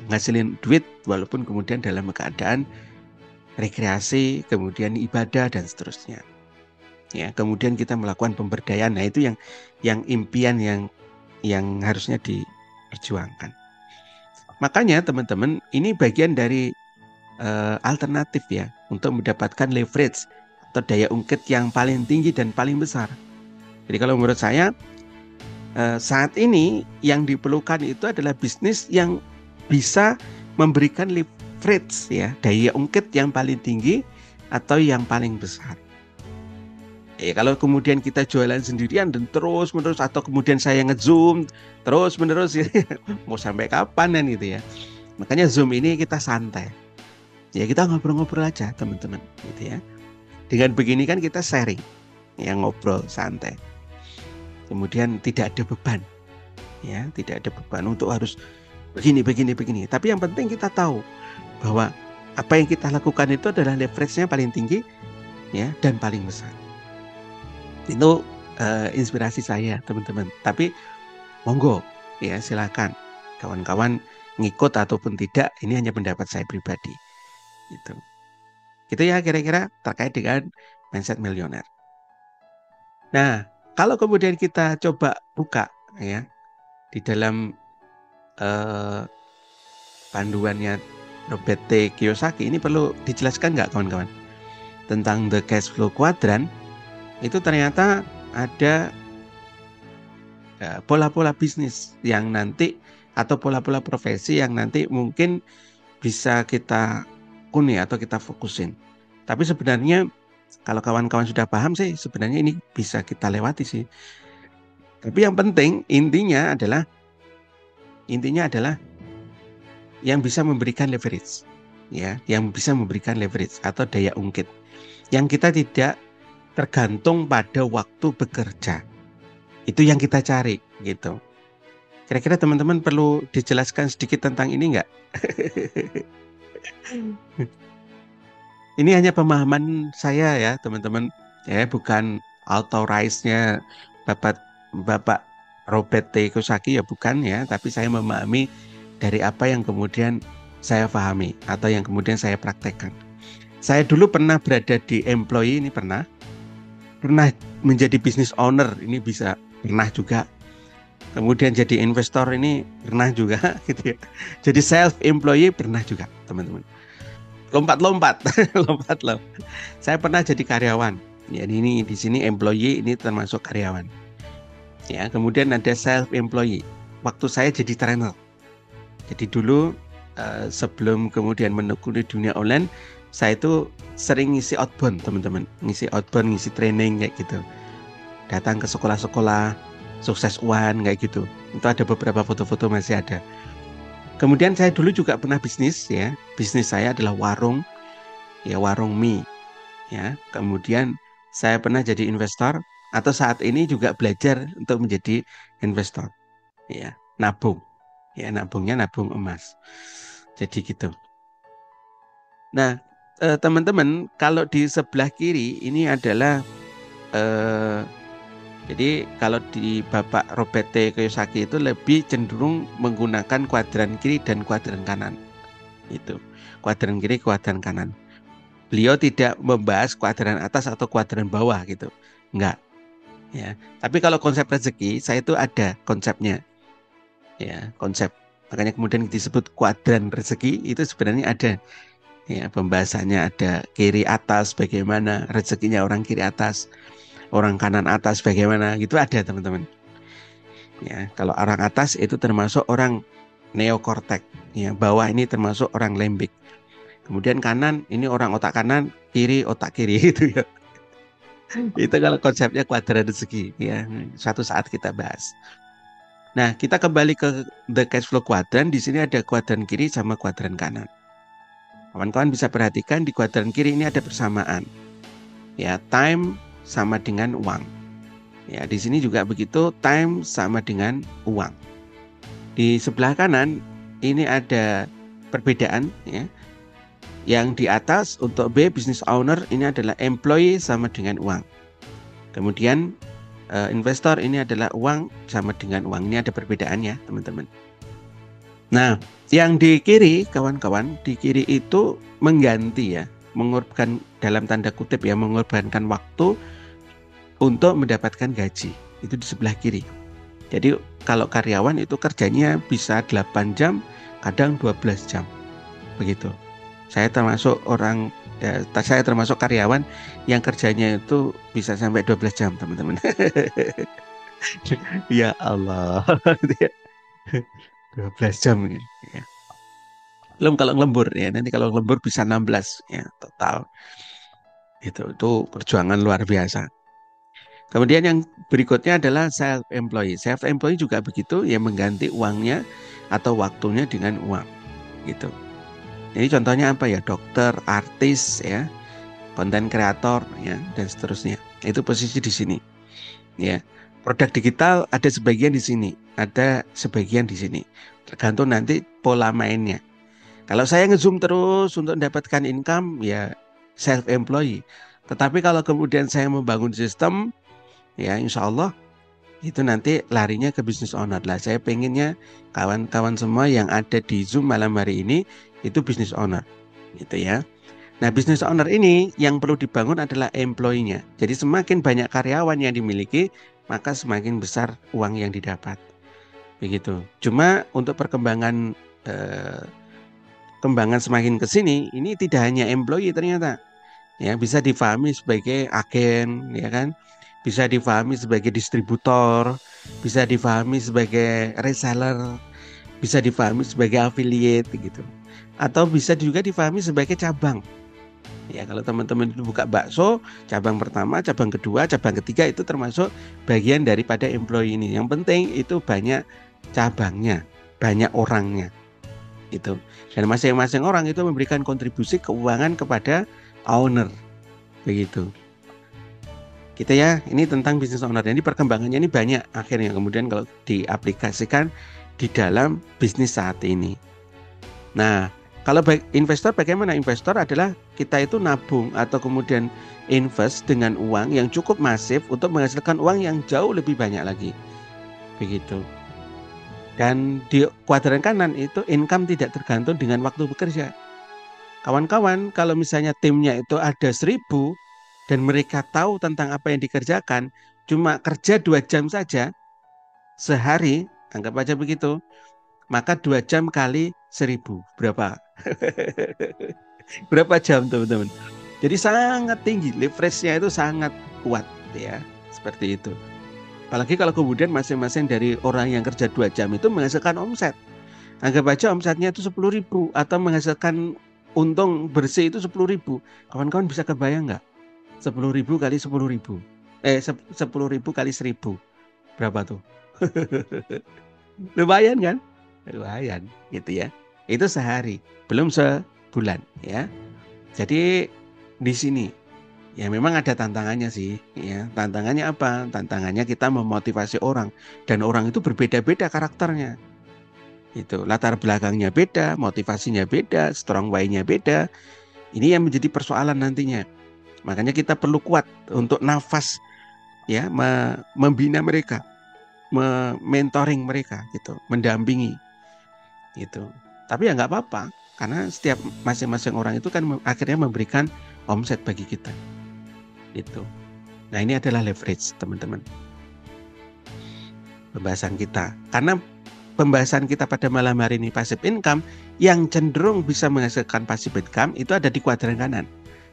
ngasilin duit walaupun kemudian dalam keadaan rekreasi, kemudian ibadah dan seterusnya. Ya, kemudian kita melakukan pemberdayaan. Nah, itu yang impian yang harusnya diperjuangkan. Makanya teman-teman, ini bagian dari alternatif ya untuk mendapatkan leverage atau daya ungkit yang paling tinggi dan paling besar. Jadi kalau menurut saya saat ini yang diperlukan itu adalah bisnis yang bisa memberikan leverage ya, daya ungkit yang paling tinggi atau yang paling besar. Kalau kemudian kita jualan sendirian dan terus-menerus, atau kemudian saya nge-zoom terus-menerus ya, mau sampai kapan kan gitu ya. Makanya Zoom ini kita santai. Ya kita ngobrol-ngobrol aja teman-teman gitu ya. Dengan begini kan kita sharing, ya ngobrol santai. Kemudian tidak ada beban. Ya, tidak ada beban untuk harus begini. Tapi yang penting kita tahu bahwa apa yang kita lakukan itu adalah leverage-nya paling tinggi ya dan paling besar. Itu inspirasi saya teman-teman. Tapi monggo ya silakan kawan-kawan ngikut ataupun tidak, ini hanya pendapat saya pribadi. Gitu ya kira-kira terkait dengan mindset milioner. Nah, kalau kemudian kita coba buka ya di dalam panduannya Robert T. Kiyosaki, ini perlu dijelaskan nggak kawan-kawan tentang the cash flow quadrant? Itu ternyata ada pola-pola bisnis yang nanti atau pola-pola profesi yang nanti mungkin bisa kita kuni atau kita fokusin. Tapi sebenarnya kalau kawan-kawan sudah paham sih sebenarnya ini bisa kita lewati sih. Tapi yang penting intinya adalah yang bisa memberikan leverage, ya, yang bisa memberikan leverage atau daya ungkit, yang kita tidak tergantung pada waktu bekerja. Itu yang kita cari, gitu. Kira-kira teman-teman perlu dijelaskan sedikit tentang ini nggak? Ini hanya pemahaman saya ya, teman-teman. Ya, bukan authorize-nya Bapak Robert T. Kiyosaki ya, bukan ya. Tapi saya memahami dari apa yang kemudian saya pahami atau yang kemudian saya praktekkan. Saya dulu pernah berada di employee, ini pernah menjadi business owner, ini pernah juga. Kemudian jadi investor ini pernah juga gitu ya. Jadi self employee pernah juga, teman-teman. Lompat. Saya pernah jadi karyawan. Ya, ini di sini employee, ini termasuk karyawan. Ya, kemudian ada self employee. Waktu saya jadi trainer. Jadi dulu sebelum kemudian menekuni dunia online, saya itu sering ngisi outbound, teman-teman. Ngisi training kayak gitu. Datang ke sekolah-sekolah, sukses one kayak gitu. Itu ada beberapa foto-foto masih ada. Kemudian saya dulu juga pernah bisnis ya. Bisnis saya adalah warung mie. Ya, kemudian saya pernah jadi investor atau saat ini juga belajar untuk menjadi investor. Ya, nabung. Ya, nabungnya nabung emas. Jadi gitu. Nah, teman-teman, kalau di sebelah kiri ini adalah jadi kalau di Bapak Robert T. Kiyosaki itu lebih cenderung menggunakan kuadran kiri dan kuadran kanan. Itu. Kuadran kiri, kuadran kanan. Beliau tidak membahas kuadran atas atau kuadran bawah gitu. Enggak. Ya. Tapi kalau konsep rezeki, saya itu ada konsepnya. Ya, konsep. Makanya kemudian disebut kuadran rezeki, itu sebenarnya ada. Ya, pembahasannya ada kiri atas bagaimana rezekinya orang kiri atas, orang kanan atas bagaimana, gitu ada teman-teman. Ya, kalau orang atas itu termasuk orang neokortek, ya, bawah ini termasuk orang lembik. Kemudian kanan ini orang otak kanan, kiri otak kiri itu ya. Itu kalau konsepnya kuadran rezeki ya. Suatu saat kita bahas. Nah, kita kembali ke the cash flow quadrant. Di sini ada kuadran kiri sama kuadran kanan. Kawan-kawan bisa perhatikan di kuadran kiri ini ada persamaan. Ya, time sama dengan uang. Ya, di sini juga begitu, time sama dengan uang. Di sebelah kanan ini ada perbedaan ya. Yang di atas untuk B, business owner, ini adalah employee sama dengan uang. Kemudian investor ini adalah uang sama dengan uang. Ini ada perbedaannya, teman-teman. Nah, yang di kiri, kawan-kawan, di kiri itu mengganti ya, mengorbankan dalam tanda kutip ya, mengorbankan waktu untuk mendapatkan gaji. Itu di sebelah kiri. Jadi kalau karyawan itu kerjanya bisa 8 jam, kadang 12 jam. Begitu. Saya termasuk saya termasuk karyawan yang kerjanya itu bisa sampai 12 jam, teman-teman. Ya Allah. 12 jam ya. Belum kalau lembur ya. Nanti kalau lembur bisa 16 ya total. Itu perjuangan luar biasa. Kemudian yang berikutnya adalah self-employed. Self-employed juga begitu, yang mengganti uangnya atau waktunya dengan uang gitu. Jadi contohnya apa ya? Dokter, artis ya, konten kreator ya, dan seterusnya. Itu posisi di sini. Ya. Produk digital ada sebagian di sini, ada sebagian di sini. Tergantung nanti pola mainnya. Kalau saya ngezoom terus untuk mendapatkan income, ya self-employed. Tetapi kalau kemudian saya membangun sistem, ya insya Allah itu nanti larinya ke business owner lah. Saya pengennya kawan-kawan semua yang ada di Zoom malam hari ini itu business owner, gitu ya. Nah, business owner ini yang perlu dibangun adalah employee-nya. Jadi semakin banyak karyawan yang dimiliki, maka semakin besar uang yang didapat. Begitu. Cuma untuk perkembangan semakin ke sini, ini tidak hanya employee ternyata. Ya, bisa difahami sebagai agen, ya kan? Bisa difahami sebagai distributor, bisa difahami sebagai reseller, bisa difahami sebagai affiliate gitu. Atau bisa juga difahami sebagai cabang. Ya, kalau teman-teman itu buka bakso, cabang pertama, cabang kedua, cabang ketiga itu termasuk bagian daripada employee ini. Yang penting itu banyak cabangnya, banyak orangnya. Itu. Dan masing-masing orang itu memberikan kontribusi keuangan kepada owner. Begitu. Gitu ya, ini tentang business owner. Jadi perkembangannya ini banyak akhirnya kemudian kalau diaplikasikan di dalam bisnis saat ini. Nah, kalau investor bagaimana? Investor adalah kita itu nabung atau kemudian invest dengan uang yang cukup masif untuk menghasilkan uang yang jauh lebih banyak lagi. Begitu. Dan di kuadran kanan itu income tidak tergantung dengan waktu bekerja. Kawan-kawan, kalau misalnya timnya itu ada 1000 dan mereka tahu tentang apa yang dikerjakan, cuma kerja 2 jam saja sehari, anggap aja begitu, maka 2 jam kali 1000 berapa? Berapa jam teman-teman? Jadi sangat tinggi, leverage-nya itu sangat kuat ya, seperti itu. Apalagi kalau kemudian masing-masing dari orang yang kerja 2 jam itu menghasilkan omset. Anggap aja omsetnya itu 10.000 atau menghasilkan untung bersih itu 10.000. Kawan-kawan bisa kebayang nggak? 10.000 kali 10.000. 10.000 kali 1.000. Berapa tuh? Lumayan kan? Lumayan gitu ya. Itu sehari, belum sebulan ya. Jadi di sini ya memang ada tantangannya sih ya. Tantangannya apa? Tantangannya kita memotivasi orang dan orang itu berbeda-beda karakternya. Itu latar belakangnya beda, motivasinya beda, strong why-nya beda. Ini yang menjadi persoalan nantinya. Makanya kita perlu kuat untuk nafas ya, membina mereka, mentoring mereka gitu, mendampingi gitu. Tapi ya nggak apa-apa karena setiap masing-masing orang itu kan akhirnya memberikan omset bagi kita. Gitu. Nah, ini adalah leverage, teman-teman. Pembahasan kita. Karena pembahasan kita pada malam hari ini passive income yang cenderung bisa menghasilkan passive income itu ada di kuadran kanan,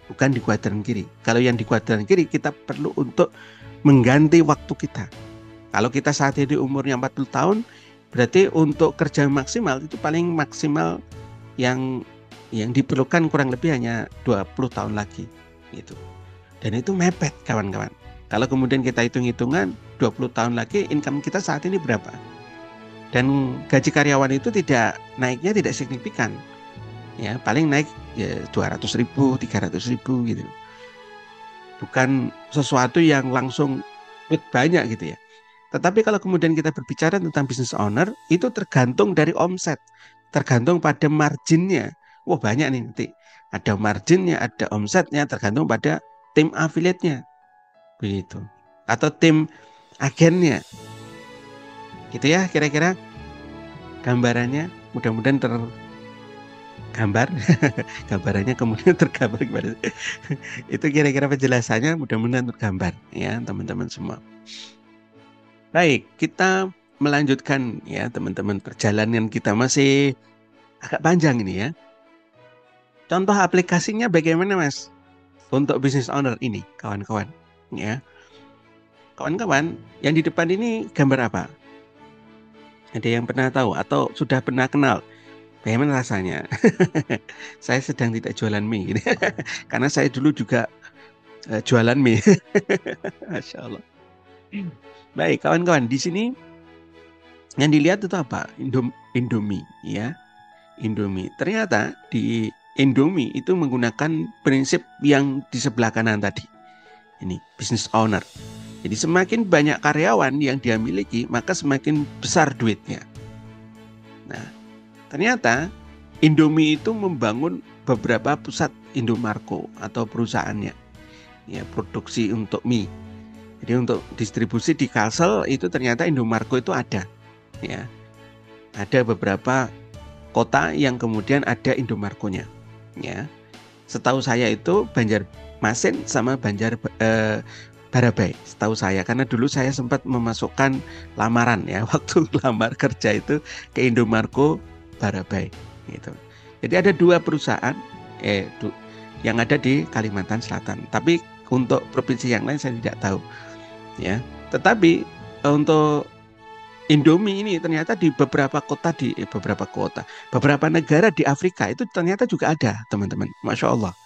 bukan di kuadran kiri. Kalau yang di kuadran kiri kita perlu untuk mengganti waktu kita. Kalau kita saat ini umurnya 40 tahun, berarti untuk kerja maksimal itu paling maksimal yang diperlukan kurang lebih hanya 20 tahun lagi gitu. Dan itu mepet kawan-kawan. Kalau kemudian kita hitung-hitungan 20 tahun lagi income kita saat ini berapa? Dan gaji karyawan itu naiknya tidak signifikan. Ya, paling naik ya 200.000, 300.000 gitu. Bukan sesuatu yang langsung banyak gitu ya. Tetapi kalau kemudian kita berbicara tentang business owner, itu tergantung dari omset, tergantung pada marginnya. Wah banyak nih nanti Ada marginnya, ada omsetnya, tergantung pada tim affiliate-nya. Begitu. Atau tim agennya. Gitu ya kira-kira gambarannya. Mudah-mudahan tergambar. Gambarannya kemudian tergambar kepada itu kira-kira penjelasannya mudah-mudahan tergambar ya teman-teman semua. Baik, kita melanjutkan ya teman-teman, perjalanan kita masih agak panjang ini ya. Contoh aplikasinya bagaimana Mas untuk business owner ini kawan-kawan ya. Kawan-kawan yang di depan ini gambar apa? Ada yang pernah tahu atau sudah pernah kenal? Bagaimana rasanya? Saya sedang tidak jualan mie gitu. Karena saya dulu juga jualan mie. Masya Allah. Baik, kawan-kawan, di sini yang dilihat itu apa? Indomie, ya. Indomie. Ternyata di Indomie itu menggunakan prinsip yang di sebelah kanan tadi. Ini business owner. Jadi semakin banyak karyawan yang dia miliki, maka semakin besar duitnya. Nah, ternyata Indomie itu membangun beberapa pusat Indomarko atau perusahaannya, ya, produksi untuk mie. Jadi untuk distribusi di Kalsel itu ternyata Indomarko itu ada, ya. Ada beberapa kota yang kemudian ada Indomarkonya, ya. Setahu saya itu Banjarmasin sama Barabai, setahu saya, karena dulu saya sempat memasukkan lamaran ya waktu lamar kerja itu ke Indomarko Barabai gitu. Jadi ada dua perusahaan yang ada di Kalimantan Selatan. Tapi untuk provinsi yang lain saya tidak tahu ya. Tetapi untuk Indomie ini ternyata di beberapa negara di Afrika itu ternyata juga ada, teman-teman. Masya Allah,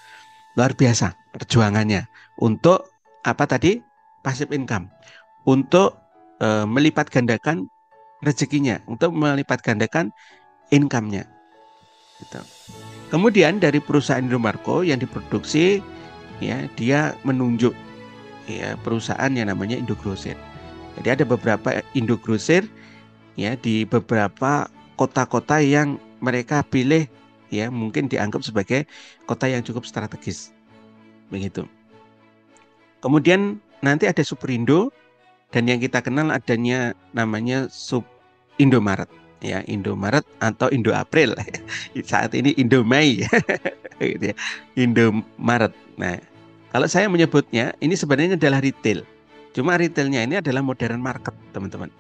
luar biasa perjuangannya untuk apa tadi? Passive income, untuk melipat gandakan rezekinya, untuk melipat gandakan income-nya. Gitu. Kemudian dari perusahaan Indomarko yang diproduksi, ya, dia menunjuk ya perusahaan yang namanya Indogrosir. Jadi ada beberapa Indogrosir ya di beberapa kota-kota yang mereka pilih ya mungkin dianggap sebagai kota yang cukup strategis. Begitu. Kemudian nanti ada Superindo, dan yang kita kenal adanya namanya Indomaret ya, Indomaret atau Indo April. Saat ini Indomay gitu ya. Indomaret. Nah, kalau saya menyebutnya ini sebenarnya adalah retail. Cuma retailnya ini adalah modern market, teman-teman.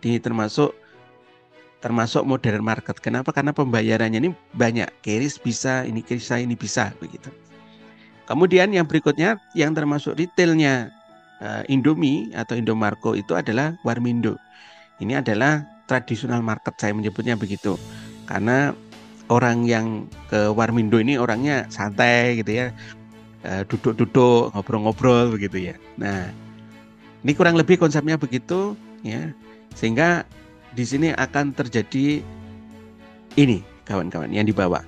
Jadi termasuk modern market. Kenapa? Karena pembayarannya ini banyak. Keris bisa, ini bisa begitu. Kemudian yang berikutnya yang termasuk retailnya Indomie atau Indomarko itu adalah Warmindo. Ini adalah tradisional market, saya menyebutnya begitu. Karena orang yang ke Warmindo ini orangnya santai gitu ya. Duduk-duduk, ngobrol-ngobrol begitu ya. Nah, ini kurang lebih konsepnya begitu ya. Sehingga di sini akan terjadi ini, kawan-kawan, yang dibawa.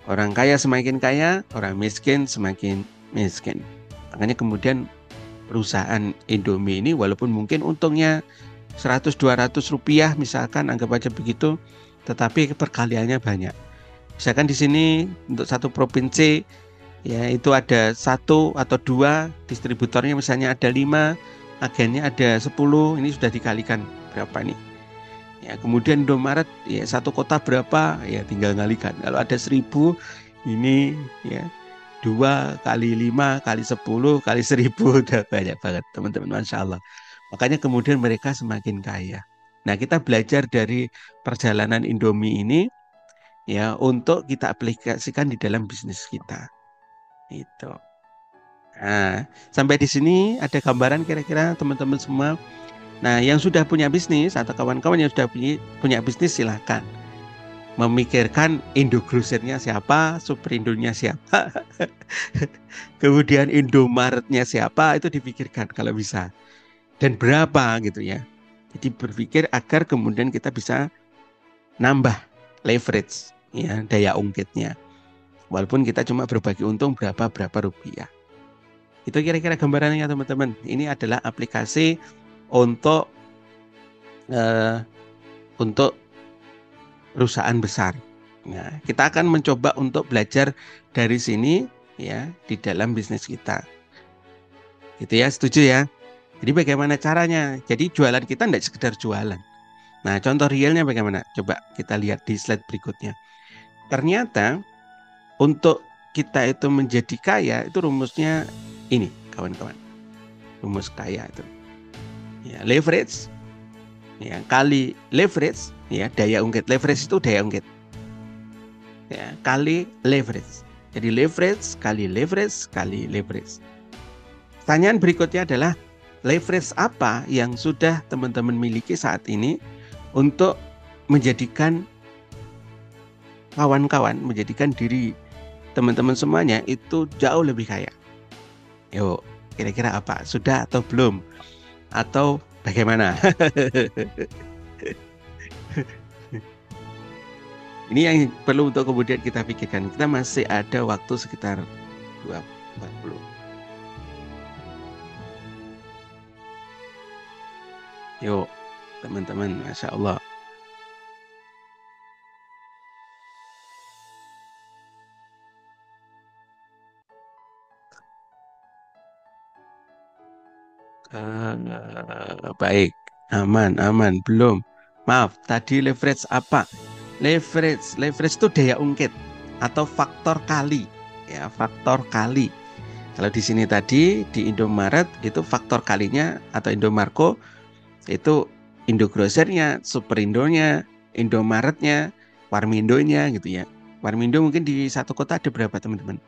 Orang kaya semakin kaya, orang miskin semakin miskin. Makanya kemudian perusahaan Indomie ini walaupun mungkin untungnya 100-200 rupiah misalkan, anggap aja begitu, tetapi perkaliannya banyak. Misalkan di sini untuk satu provinsi ya itu ada 1 atau 2 distributornya, misalnya ada 5, agennya ada 10, ini sudah dikalikan berapa nih? Ya, kemudian Indomaret ya satu kota berapa, ya tinggal ngalikan. Kalau ada 1000 ini ya 2 kali 5 kali 10 kali 1000 udah banyak banget, teman-teman. Masya Allah. Makanya kemudian mereka semakin kaya. Nah, kita belajar dari perjalanan Indomie ini ya untuk kita aplikasikan di dalam bisnis kita. Itu. Nah, sampai di sini ada gambaran kira-kira teman-teman semua. Nah, yang sudah punya bisnis atau kawan-kawan yang sudah punya bisnis, silahkan memikirkan Indogrosirnya siapa, Superindonya siapa, kemudian Indomaretnya siapa, itu dipikirkan kalau bisa, dan berapa gitu ya. Jadi berpikir agar kemudian kita bisa nambah leverage ya, daya ungkitnya. Walaupun kita cuma berbagi untung berapa rupiah. Itu kira-kira gambarannya teman-teman. Ini adalah aplikasi untuk perusahaan besar Nah, kita akan mencoba untuk belajar dari sini ya di dalam bisnis kita. Gitu ya, setuju ya? Jadi bagaimana caranya? Jadi jualan kita tidak sekedar jualan. Nah, contoh realnya bagaimana? Coba kita lihat di slide berikutnya. Ternyata untuk kita itu menjadi kaya itu rumusnya ini, kawan-kawan. Rumus kaya itu. Ya, leverage ya kali leverage ya daya ungkit. Leverage itu daya ungkit. Ya, kali leverage. Jadi leverage kali leverage kali leverage. Pertanyaan berikutnya adalah leverage apa yang sudah teman-teman miliki saat ini untuk menjadikan kawan-kawan, menjadikan diri teman-teman semuanya itu jauh lebih kaya. Yuk, kira-kira apa? Sudah atau belum? Atau bagaimana? Ini yang perlu untuk kemudian kita pikirkan. Kita masih ada waktu sekitar 40. Yuk, teman-teman, Masya Allah. Baik, aman, belum. Maaf, tadi leverage apa? Leverage itu daya ungkit atau faktor kali, ya faktor kali. Kalau di sini tadi di Indomaret itu faktor kalinya atau Indomarko itu Indogrosirnya, Superindonya, Indomaretnya, Warmindonya gitu ya. Warmindo mungkin di satu kota ada berapa teman-teman?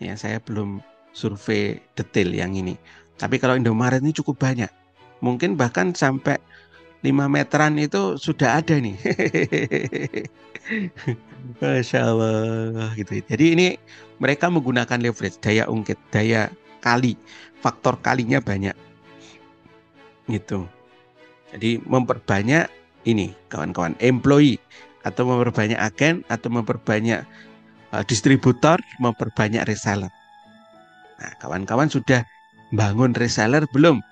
Ya saya belum survei detail yang ini. Tapi kalau Indomaret ini cukup banyak. Mungkin bahkan sampai 5 meteran itu sudah ada nih. Masya Allah gitu. Jadi ini mereka menggunakan leverage, daya ungkit, daya kali, faktor kalinya banyak gitu. Jadi memperbanyak ini kawan-kawan employee atau memperbanyak agen atau memperbanyak distributor, memperbanyak reseller. Nah, kawan-kawan sudah bangun reseller belum?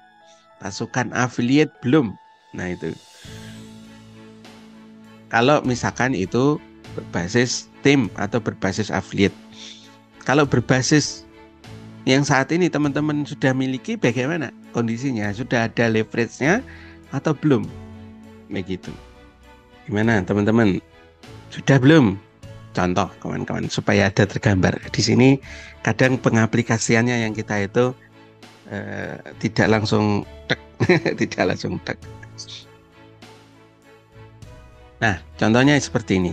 Pasukan affiliate belum? Nah, itu. Kalau misalkan itu berbasis tim atau berbasis affiliate. Kalau berbasis yang saat ini teman-teman sudah miliki bagaimana kondisinya? Sudah ada leverage-nya atau belum? Begitu. Gimana teman-teman? Sudah belum? Contoh kawan-kawan supaya ada tergambar. Di sini kadang pengaplikasiannya yang kita itu tidak langsung tek, tidak langsung tek. Nah, contohnya seperti ini.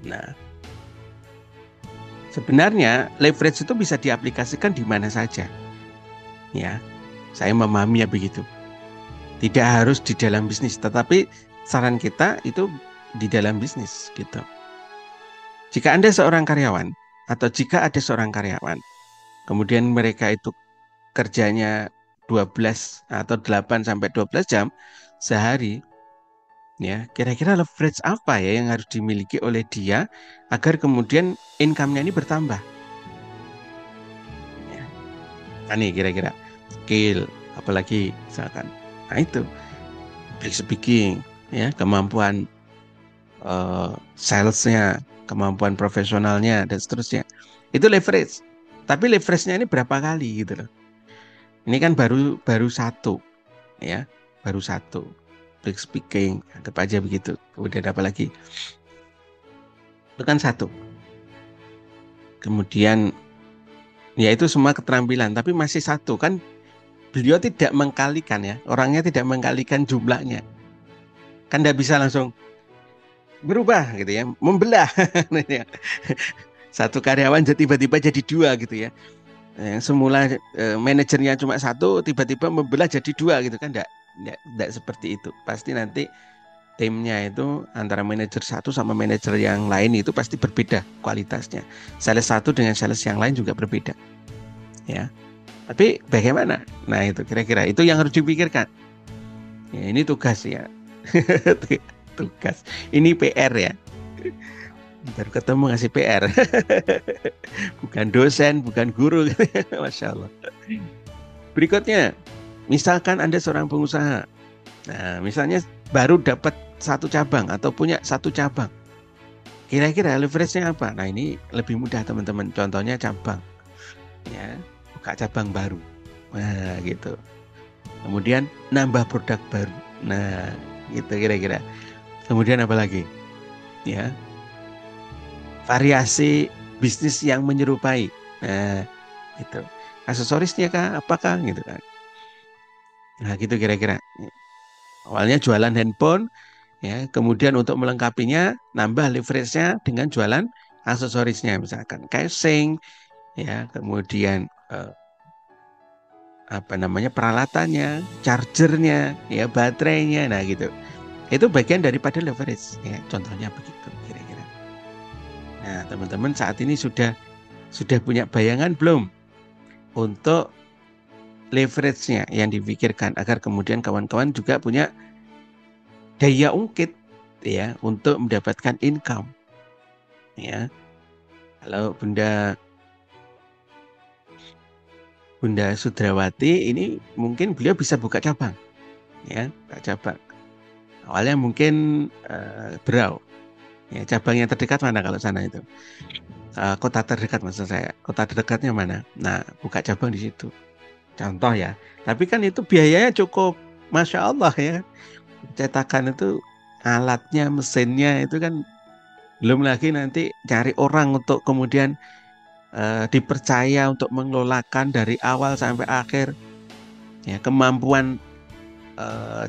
Nah, sebenarnya leverage itu bisa diaplikasikan di mana saja. Ya, saya memahaminya begitu. Tidak harus di dalam bisnis, tetapi saran kita itu di dalam bisnis gitu. Jika Anda seorang karyawan atau jika ada seorang karyawan, kemudian mereka itu kerjanya 12 atau 8 sampai 12 jam sehari, ya, kira-kira leverage apa ya yang harus dimiliki oleh dia agar kemudian income-nya ini bertambah? Ya. Ini kira-kira skill, apalagi misalkan. Nah itu, public speaking, ya, kemampuan salesnya, kemampuan profesionalnya dan seterusnya. Itu leverage. Tapi leverage-nya ini berapa kali gitu loh. Ini kan baru satu, ya, baru satu. Public speaking, anggap aja begitu. Kemudian apa lagi? Itu kan satu. Kemudian ya itu semua keterampilan, tapi masih satu kan. Beliau tidak mengkalikan ya, orangnya tidak mengkalikan jumlahnya. Kan tidak bisa langsung berubah gitu ya, membelah. Satu karyawan tiba-tiba jadi dua gitu ya. Yang semula manajernya cuma satu, tiba-tiba membelah jadi dua gitu kan, enggak seperti itu. Pasti nanti timnya itu antara manajer satu sama manajer yang lain itu pasti berbeda kualitasnya. Sales satu dengan sales yang lain juga berbeda. Ya. Tapi bagaimana? Nah itu kira-kira itu yang harus dipikirkan. Ya, ini tugas ya. Tugas. Ini PR ya. Baru ketemu ngasih PR. Bukan dosen, bukan guru. Masya Allah. Berikutnya, misalkan Anda seorang pengusaha. Nah, misalnya baru dapat satu cabang atau punya satu cabang. Kira-kira leverage-nya apa? Nah, ini lebih mudah teman-teman. Contohnya cabang. Ya, buka cabang baru. Nah, gitu. Kemudian nambah produk baru. Nah, gitu kira-kira. Kemudian apa lagi? Ya, variasi bisnis yang menyerupai. Nah, gitu. Aksesorisnya kah? Apakah gitu kan? Nah, gitu kira-kira. Awalnya jualan handphone, ya. Kemudian untuk melengkapinya, nambah leverage-nya dengan jualan aksesorisnya, misalkan casing, ya. Kemudian apa namanya peralatannya, chargernya, ya, baterainya, nah gitu. Itu bagian daripada leverage, ya. Contohnya begitu kira-kira. Nah, teman-teman saat ini sudah punya bayangan belum untuk leverage-nya yang dipikirkan agar kemudian kawan-kawan juga punya daya ungkit, ya, untuk mendapatkan income, ya. Kalau Bunda Sudrawati ini mungkin beliau bisa buka cabang, ya, buka cabang. Awalnya mungkin Berau, ya, cabang yang terdekat mana kalau sana itu? Kota terdekat maksud saya, kota terdekatnya mana? Nah, buka cabang di situ. Contoh ya. Tapi kan itu biayanya cukup, Masya Allah ya. Cetakan itu alatnya, mesinnya itu kan belum lagi nanti cari orang untuk kemudian dipercaya untuk mengelolakan dari awal sampai akhir. Ya, kemampuan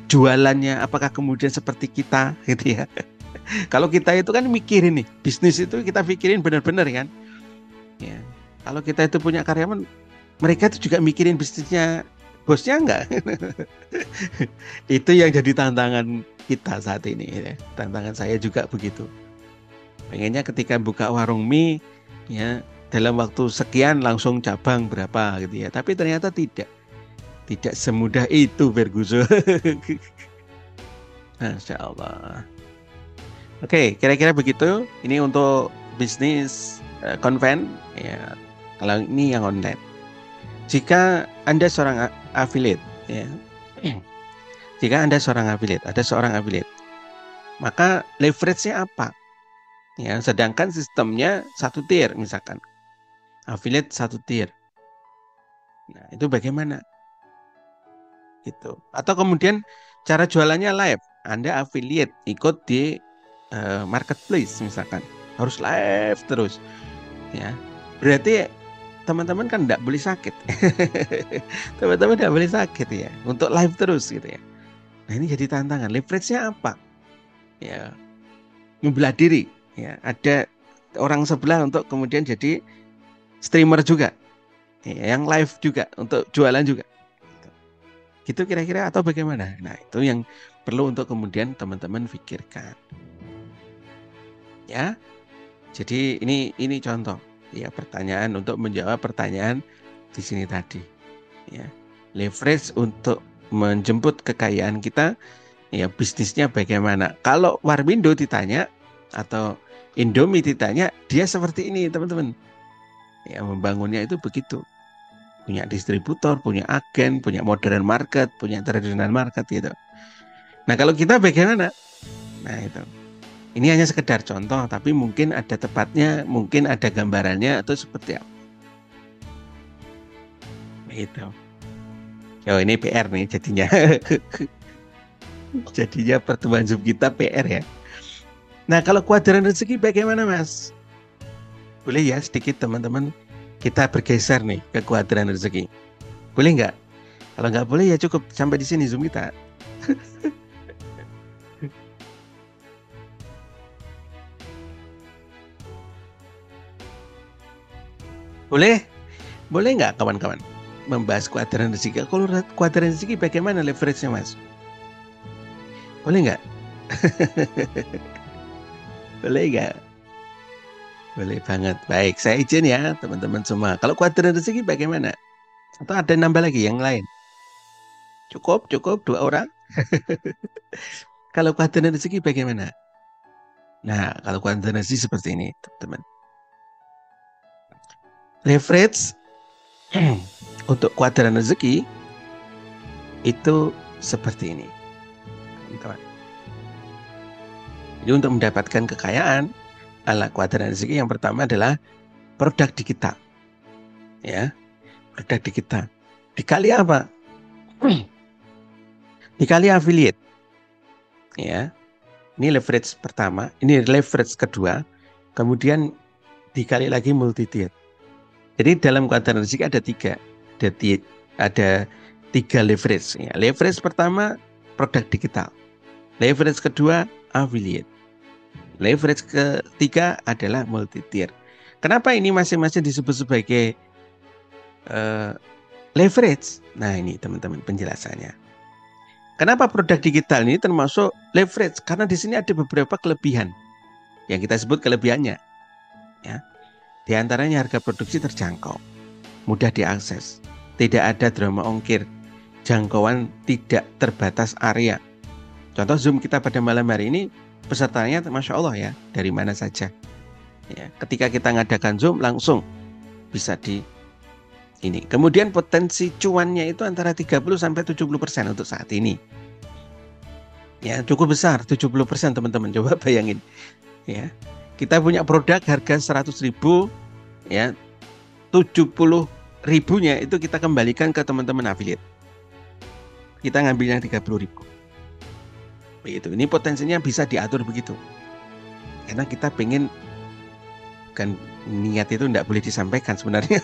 jualannya apakah kemudian seperti kita gitu ya. Kalau kita itu kan mikirin nih, bisnis itu kita pikirin benar-benar kan. Ya. Kalau kita itu punya karyawan, mereka itu juga mikirin bisnisnya bosnya enggak? Itu yang jadi tantangan kita saat ini ya. Tantangan saya juga begitu. Pengennya ketika buka warung mie, ya, dalam waktu sekian langsung cabang berapa gitu ya. Tapi ternyata tidak. Tidak semudah itu, Ferguson. Masya Allah. Oke, kira-kira begitu. Ini untuk bisnis konven, ya. Kalau ini yang online. Jika Anda seorang affiliate, ya. Jika Anda seorang affiliate, ada seorang affiliate, maka leverage-nya apa? Ya, sedangkan sistemnya satu tier misalkan. Affiliate satu tier. Nah, itu bagaimana? Gitu. Atau kemudian cara jualannya live. Anda affiliate ikut di marketplace misalkan. Harus live terus. Ya. Berarti teman-teman kan tidak boleh sakit. Teman-teman tidak boleh sakit ya. Untuk live terus gitu ya. Nah, ini jadi tantangan. Leverage-nya apa? Ya, membelah diri. Ya, ada orang sebelah untuk kemudian jadi streamer juga. Ya, yang live juga untuk jualan juga. Gitu kira-kira atau bagaimana? Nah, itu yang perlu untuk kemudian teman-teman pikirkan. Ya. Jadi ini contoh ya pertanyaan untuk menjawab pertanyaan di sini tadi. Ya. Leverage untuk menjemput kekayaan kita, ya, bisnisnya bagaimana? Kalau Warmindo ditanya atau Indomie ditanya, dia seperti ini, teman-teman. Ya, membangunnya itu begitu. Punya distributor, punya agen, punya modern market, punya tradisional market gitu. Nah, kalau kita bagaimana? Nah, itu. Ini hanya sekedar contoh, tapi mungkin ada tepatnya, mungkin ada gambarannya atau seperti apa. Itu. Oh, ini PR nih jadinya. Jadinya pertemuan Zoom kita PR ya. Nah, kalau kuadran rezeki bagaimana, Mas? Boleh ya sedikit teman-teman kita bergeser nih ke kuadran rezeki. Boleh nggak? Kalau nggak boleh ya cukup sampai di sini Zoom kita. Boleh? Boleh nggak kawan-kawan membahas kuadran rezeki? Kalau kuadran rezeki bagaimana leverage-nya, Mas? Boleh nggak? Boleh nggak? Boleh banget. Baik, saya izin ya teman-teman semua. Kalau kuadran rezeki bagaimana? Atau ada nambah lagi yang lain? Cukup, cukup 2 orang. Kalau kuadran rezeki bagaimana? Nah, kalau kuadran rezeki seperti ini, teman-teman. Leverage untuk kuadran rezeki itu seperti ini, teman-teman. Jadi untuk mendapatkan kekayaan, ala kuadran rezeki yang pertama adalah produk digital. Ya, produk digital. Dikali apa? Dikali affiliate. Ya. Ini leverage pertama, ini leverage kedua. Kemudian dikali lagi multi-tier. Jadi dalam kuadran rezeki ada tiga. Ada tiga leverage. Ya. Leverage pertama produk digital. Leverage kedua affiliate. Leverage ketiga adalah multi-tier. Kenapa ini masing-masing disebut sebagai leverage? Nah ini teman-teman penjelasannya. Kenapa produk digital ini termasuk leverage? Karena di sini ada beberapa kelebihan yang kita sebut kelebihannya. Ya. Di antaranya harga produksi terjangkau, mudah diakses, tidak ada drama ongkir, jangkauan tidak terbatas area. Contoh Zoom kita pada malam hari ini, pesertanya Masya Allah ya, dari mana saja. Ya, ketika kita ngadakan Zoom langsung bisa di ini. Kemudian potensi cuannya itu antara 30-70% untuk saat ini. Ya, cukup besar, 70% teman-teman. Coba bayangin. Ya. Kita punya produk harga 100.000, ya, 70.000-nya itu kita kembalikan ke teman-teman affiliate. Kita ngambil yang 30.000. Begitu. Ini potensinya bisa diatur begitu. Karena kita pengen, kan niat itu tidak boleh disampaikan sebenarnya.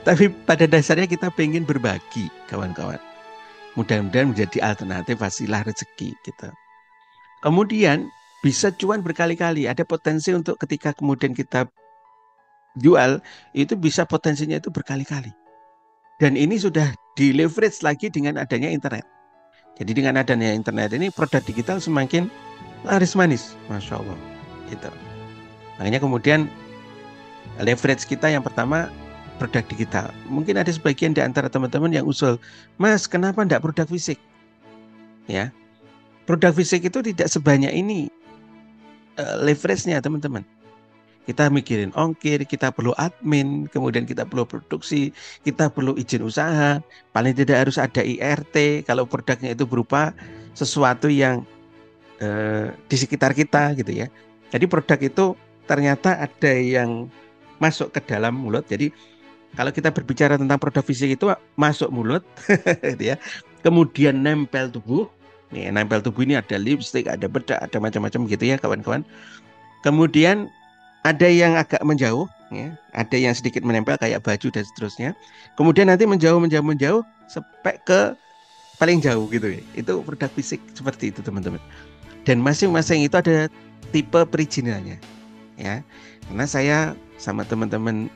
Tapi pada dasarnya kita pengen berbagi, kawan-kawan. Mudah-mudahan menjadi alternatif wasilah rezeki gitu. Kemudian bisa cuan berkali-kali. Ada potensi untuk ketika kemudian kita jual, itu bisa potensinya itu berkali-kali. Dan ini sudah di leverage lagi dengan adanya internet. Jadi dengan adanya internet ini produk digital semakin laris manis. Masya Allah. Gitu. Makanya kemudian leverage kita yang pertama produk digital. Mungkin ada sebagian di antara teman-teman yang usul, Mas kenapa enggak produk fisik? Ya, produk fisik itu tidak sebanyak ini leverage-nya teman-teman. Kita mikirin ongkir, kita perlu admin, kemudian kita perlu produksi, kita perlu izin usaha, paling tidak harus ada IRT kalau produknya itu berupa sesuatu yang di sekitar kita gitu ya. Jadi produk itu ternyata ada yang masuk ke dalam mulut. Jadi kalau kita berbicara tentang produk fisik itu masuk mulut gitu ya. Kemudian nempel tubuh. Nih, nempel tubuh ini ada lipstick, ada bedak, ada macam-macam gitu ya kawan-kawan. Kemudian ada yang agak menjauh, ya, ada yang sedikit menempel kayak baju dan seterusnya. Kemudian nanti menjauh sampai ke paling jauh gitu ya. Itu produk fisik seperti itu teman-teman. Dan masing-masing itu ada tipe perizinannya, ya. Karena saya sama teman-teman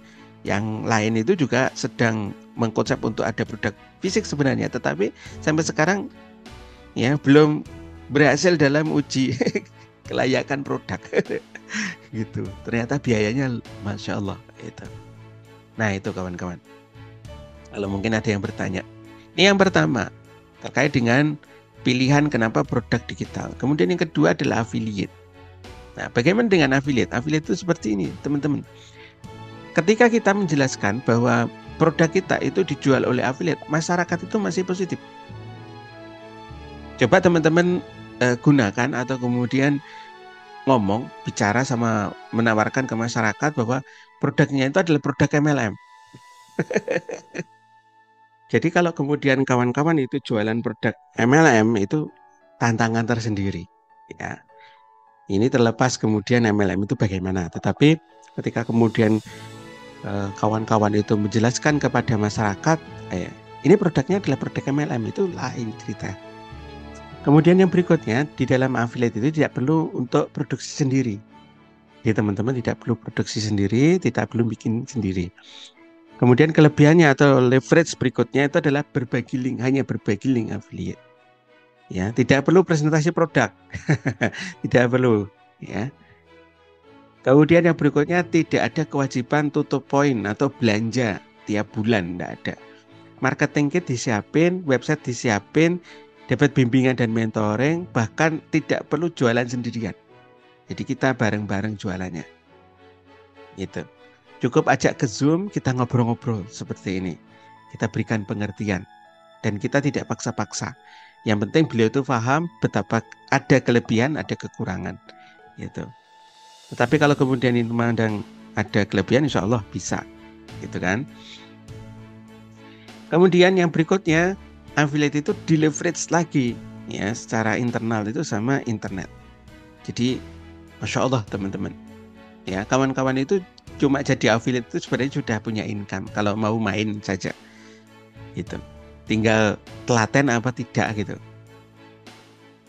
yang lain itu juga sedang mengkonsep untuk ada produk fisik sebenarnya, tetapi sampai sekarang ya belum berhasil dalam uji kelayakan produk gitu. Ternyata biayanya Masya Allah itu. Nah itu kawan-kawan, kalau mungkin ada yang bertanya, ini yang pertama terkait dengan pilihan kenapa produk digital. Kemudian yang kedua adalah affiliate. Nah bagaimana dengan affiliate? Affiliate itu seperti ini teman-teman. Ketika kita menjelaskan bahwa produk kita itu dijual oleh affiliate, masyarakat itu masih positif. Coba teman-teman gunakan atau kemudian ngomong, bicara sama menawarkan ke masyarakat bahwa produknya itu adalah produk MLM. Jadi kalau kemudian kawan-kawan itu jualan produk MLM itu tantangan tersendiri. Ya, ini terlepas kemudian MLM itu bagaimana. Tetapi ketika kemudian kawan-kawan itu menjelaskan kepada masyarakat, ini produknya adalah produk MLM, itu lain cerita. Kemudian yang berikutnya, di dalam affiliate itu tidak perlu untuk produksi sendiri. Jadi teman-teman tidak perlu produksi sendiri, tidak perlu bikin sendiri. Kemudian kelebihannya atau leverage berikutnya itu adalah berbagi link, hanya berbagi link affiliate. Ya, tidak perlu presentasi produk. Tidak perlu, ya. Kemudian yang berikutnya tidak ada kewajiban tutup poin atau belanja tiap bulan, tidak ada. Marketing kit disiapin, website disiapin, dapat bimbingan dan mentoring, bahkan tidak perlu jualan sendirian. Jadi kita bareng-bareng jualannya. Gitu. Cukup ajak ke Zoom, kita ngobrol-ngobrol seperti ini. Kita berikan pengertian dan kita tidak paksa-paksa. Yang penting beliau itu paham betapa ada kelebihan, ada kekurangan, gitu. Tetapi kalau kemudian ini memandang ada kelebihan, insya Allah bisa, gitu kan. Kemudian yang berikutnya, affiliate itu di-leverage lagi, ya, secara internal itu sama internet. Jadi, Masya Allah teman-teman, ya, kawan-kawan itu cuma jadi affiliate itu sebenarnya sudah punya income kalau mau main saja, gitu. Tinggal telaten apa tidak, gitu.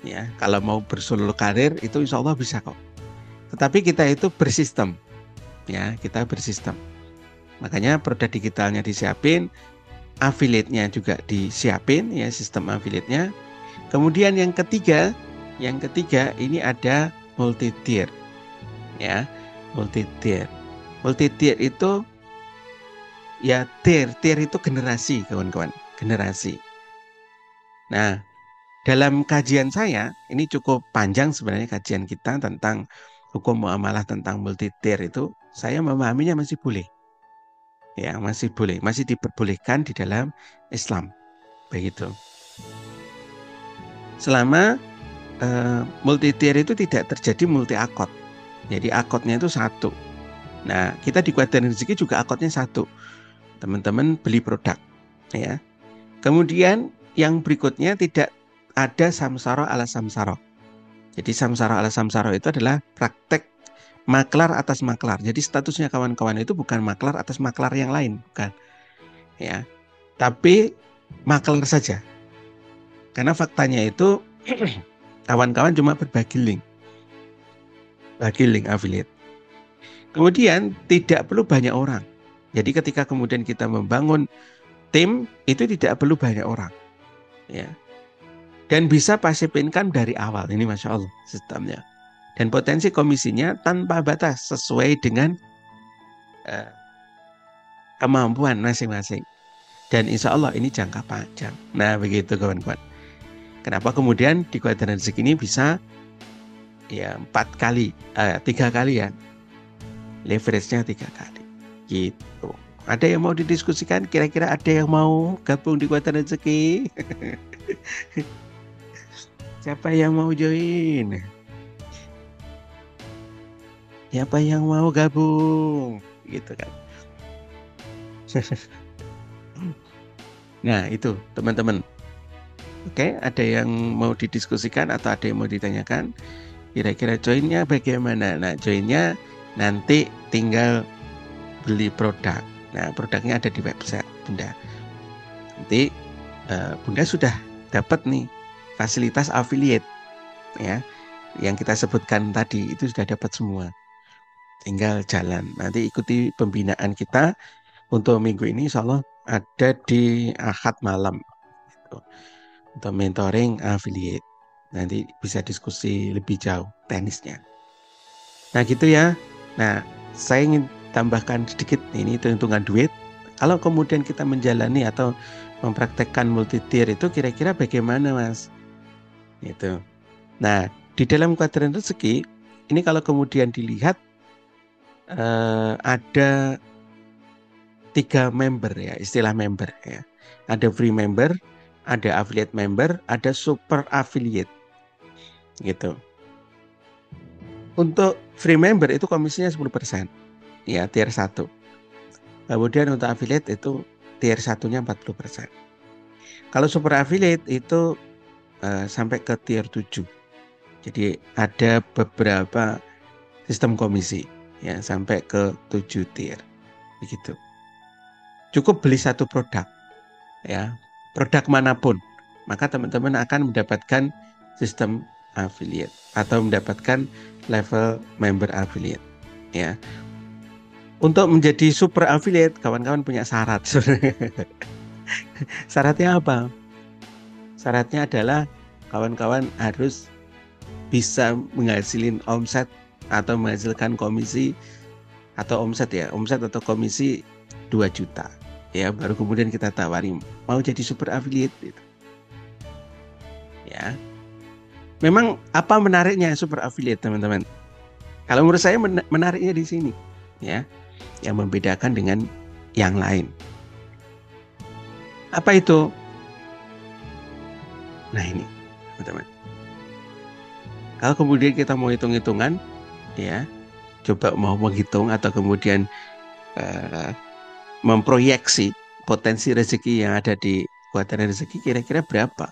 Ya, kalau mau bersolo karir itu insya Allah bisa kok. Tetapi kita itu bersistem, ya, kita bersistem. Makanya produk digitalnya disiapin, affiliate-nya juga disiapin, ya, sistem affiliate-nya. Kemudian yang ketiga ini ada multi tier, ya, multi tier. Multi tier itu, ya, tier itu generasi, kawan-kawan, generasi. Nah, dalam kajian saya, ini cukup panjang sebenarnya kajian kita tentang hukum muamalah tentang multi tier itu, saya memahaminya masih boleh. Ya, masih boleh, masih diperbolehkan di dalam Islam. Begitu. Selama multi tier itu tidak terjadi multi akad. Jadi akadnya itu satu. Nah, kita di Kuadran Rezeki juga akadnya satu. Teman-teman beli produk, ya. Kemudian yang berikutnya tidak ada samsara ala samsara. Jadi samsara ala samsara itu adalah praktek maklar atas maklar. Jadi statusnya kawan-kawan itu bukan maklar atas maklar yang lain, bukan. Ya. Tapi maklar saja. Karena faktanya itu kawan-kawan cuma berbagi link. Bagi link affiliate. Kemudian tidak perlu banyak orang. Jadi ketika kemudian kita membangun tim, itu tidak perlu banyak orang. Ya. Dan bisa passive income dari awal. Ini Masya Allah sistemnya. Dan potensi komisinya tanpa batas sesuai dengan kemampuan masing-masing. Dan insya Allah ini jangka panjang. Nah begitu kawan-kawan. Kenapa kemudian di Kuadran Rezeki ini bisa, ya, 3 kali ya. Leverage-nya 3 kali. Gitu. Ada yang mau didiskusikan? Kira-kira ada yang mau gabung di Kuadran Rezeki? Siapa yang mau join? Siapa yang mau gabung? Gitu kan. Nah itu teman-teman. Oke, ada yang mau didiskusikan atau ada yang mau ditanyakan? Kira-kira joinnya bagaimana? Nah, joinnya nanti tinggal beli produk. Nah, produknya ada di website Bunda. Nanti Bunda sudah dapat nih fasilitas affiliate, ya, yang kita sebutkan tadi itu sudah dapat semua. Tinggal jalan. Nanti ikuti pembinaan kita untuk minggu ini, insya Allah ada di Ahad malam. Gitu. Untuk mentoring affiliate. Nanti bisa diskusi lebih jauh teknisnya. Nah gitu ya. Nah saya ingin tambahkan sedikit, ini hitung-hitungan duit. Kalau kemudian kita menjalani atau mempraktekkan multi tier itu kira-kira bagaimana Mas? Itu. Nah di dalam Kuadran Rezeki ini kalau kemudian dilihat ada 3 member, ya, istilah member, ya. Ada free member, ada affiliate member, ada super affiliate. Gitu. Untuk free member itu komisinya 10%. Ya, tier 1. Kemudian untuk affiliate itu tier 1-nya 40%. Kalau super affiliate itu sampai ke tier 7. Jadi ada beberapa sistem komisi, ya, sampai ke 7 tier. Begitu. Cukup beli satu produk, ya, produk manapun, maka teman-teman akan mendapatkan sistem affiliate atau mendapatkan level member affiliate, ya. Untuk menjadi super affiliate, kawan-kawan punya syarat. Syaratnya apa? Syaratnya adalah kawan-kawan harus bisa menghasilkan omset atau menghasilkan komisi atau omset, ya, omset atau komisi 2 juta. Ya, baru kemudian kita tawari mau jadi super affiliate gitu. Ya. Memang apa menariknya super affiliate, teman-teman? Kalau menurut saya menariknya di sini, ya, yang membedakan dengan yang lain. Apa itu? Nah ini, teman-teman. Kalau kemudian kita mau hitung-hitungan, ya, coba mau menghitung atau kemudian memproyeksi potensi rezeki yang ada di kekuatan rezeki kira-kira berapa?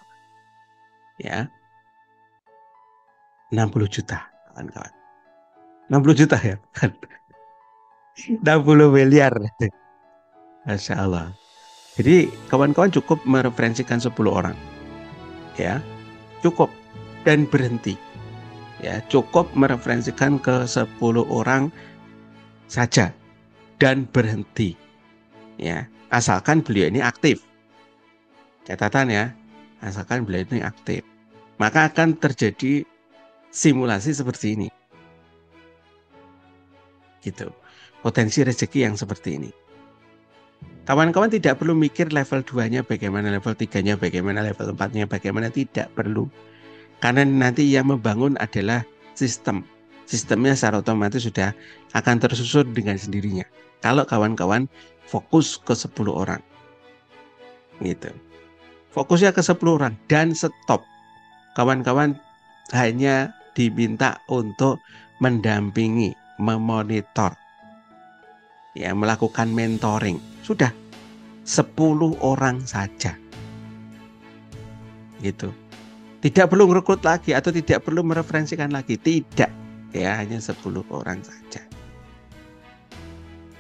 Ya, 60 juta, kawan-kawan. 60 juta ya, 60 miliar. Masya Allah. Jadi kawan-kawan cukup mereferensikan 10 orang. Ya, cukup. Dan berhenti. Ya, cukup mereferensikan ke 10 orang saja. Dan berhenti. Ya, asalkan beliau ini aktif. Catatan ya, asalkan beliau ini aktif. Maka akan terjadi simulasi seperti ini. Gitu. Potensi rezeki yang seperti ini. Kawan-kawan tidak perlu mikir level 2-nya bagaimana, level 3-nya bagaimana, level 4-nya bagaimana, tidak perlu. Karena nanti yang membangun adalah sistem. Sistemnya secara otomatis sudah akan tersusun dengan sendirinya. Kalau kawan-kawan fokus ke 10 orang. Gitu. Fokusnya ke 10 orang dan stop. Kawan-kawan hanya diminta untuk mendampingi, memonitor, ya, melakukan mentoring. Sudah 10 orang saja. Gitu. Tidak perlu merekrut lagi atau tidak perlu mereferensikan lagi. Tidak. Ya, hanya 10 orang saja.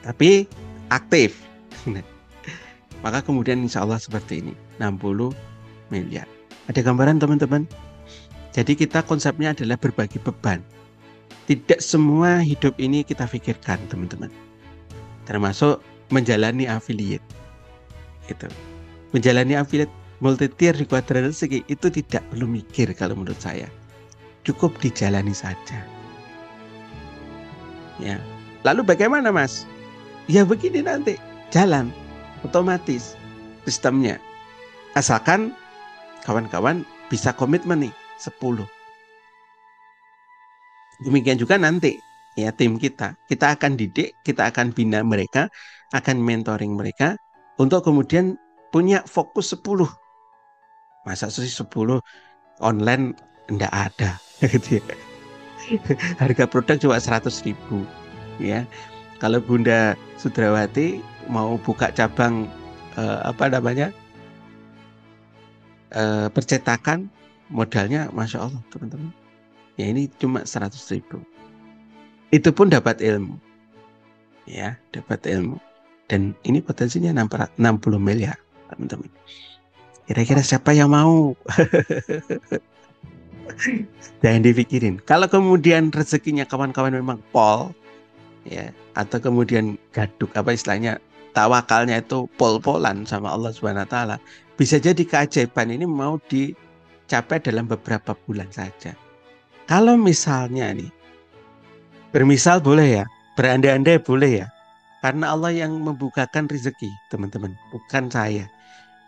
Tapi aktif. Maka kemudian insya Allah seperti ini. 60 miliar. Ada gambaran teman-teman? Jadi kita konsepnya adalah berbagi beban. Tidak semua hidup ini kita pikirkan teman-teman. Termasuk menjalani affiliate. Gitu. Menjalani affiliate multi-tier di kuadran rezeki itu tidak perlu mikir kalau menurut saya. Cukup dijalani saja. Ya. Lalu bagaimana Mas? Ya begini nanti, jalan otomatis sistemnya. Asalkan kawan-kawan bisa komitmen nih 10. Demikian juga nanti ya tim kita akan didik, kita akan bina mereka, akan mentoring mereka untuk kemudian punya fokus 10. Masa sih 10 online enggak ada gitu ya. Harga produk cuma 100.000 ya. Kalau Bunda Sudrawati mau buka cabang percetakan, modalnya Masya Allah teman-teman. Ya ini cuma 100.000. Itu pun dapat ilmu. Ya, dapat ilmu. Dan ini potensinya 60 miliar teman-teman. Kira-kira siapa yang mau? Jangan dipikirin. Kalau kemudian rezekinya kawan-kawan memang pol, ya, atau kemudian gaduk apa istilahnya, tawakalnya itu pol-polan sama Allah Subhanahu wa taala, bisa jadi keajaiban ini mau dicapai dalam beberapa bulan saja. Kalau misalnya nih, bermisal boleh ya, berandai-andai boleh ya, karena Allah yang membukakan rezeki, teman-teman, bukan saya,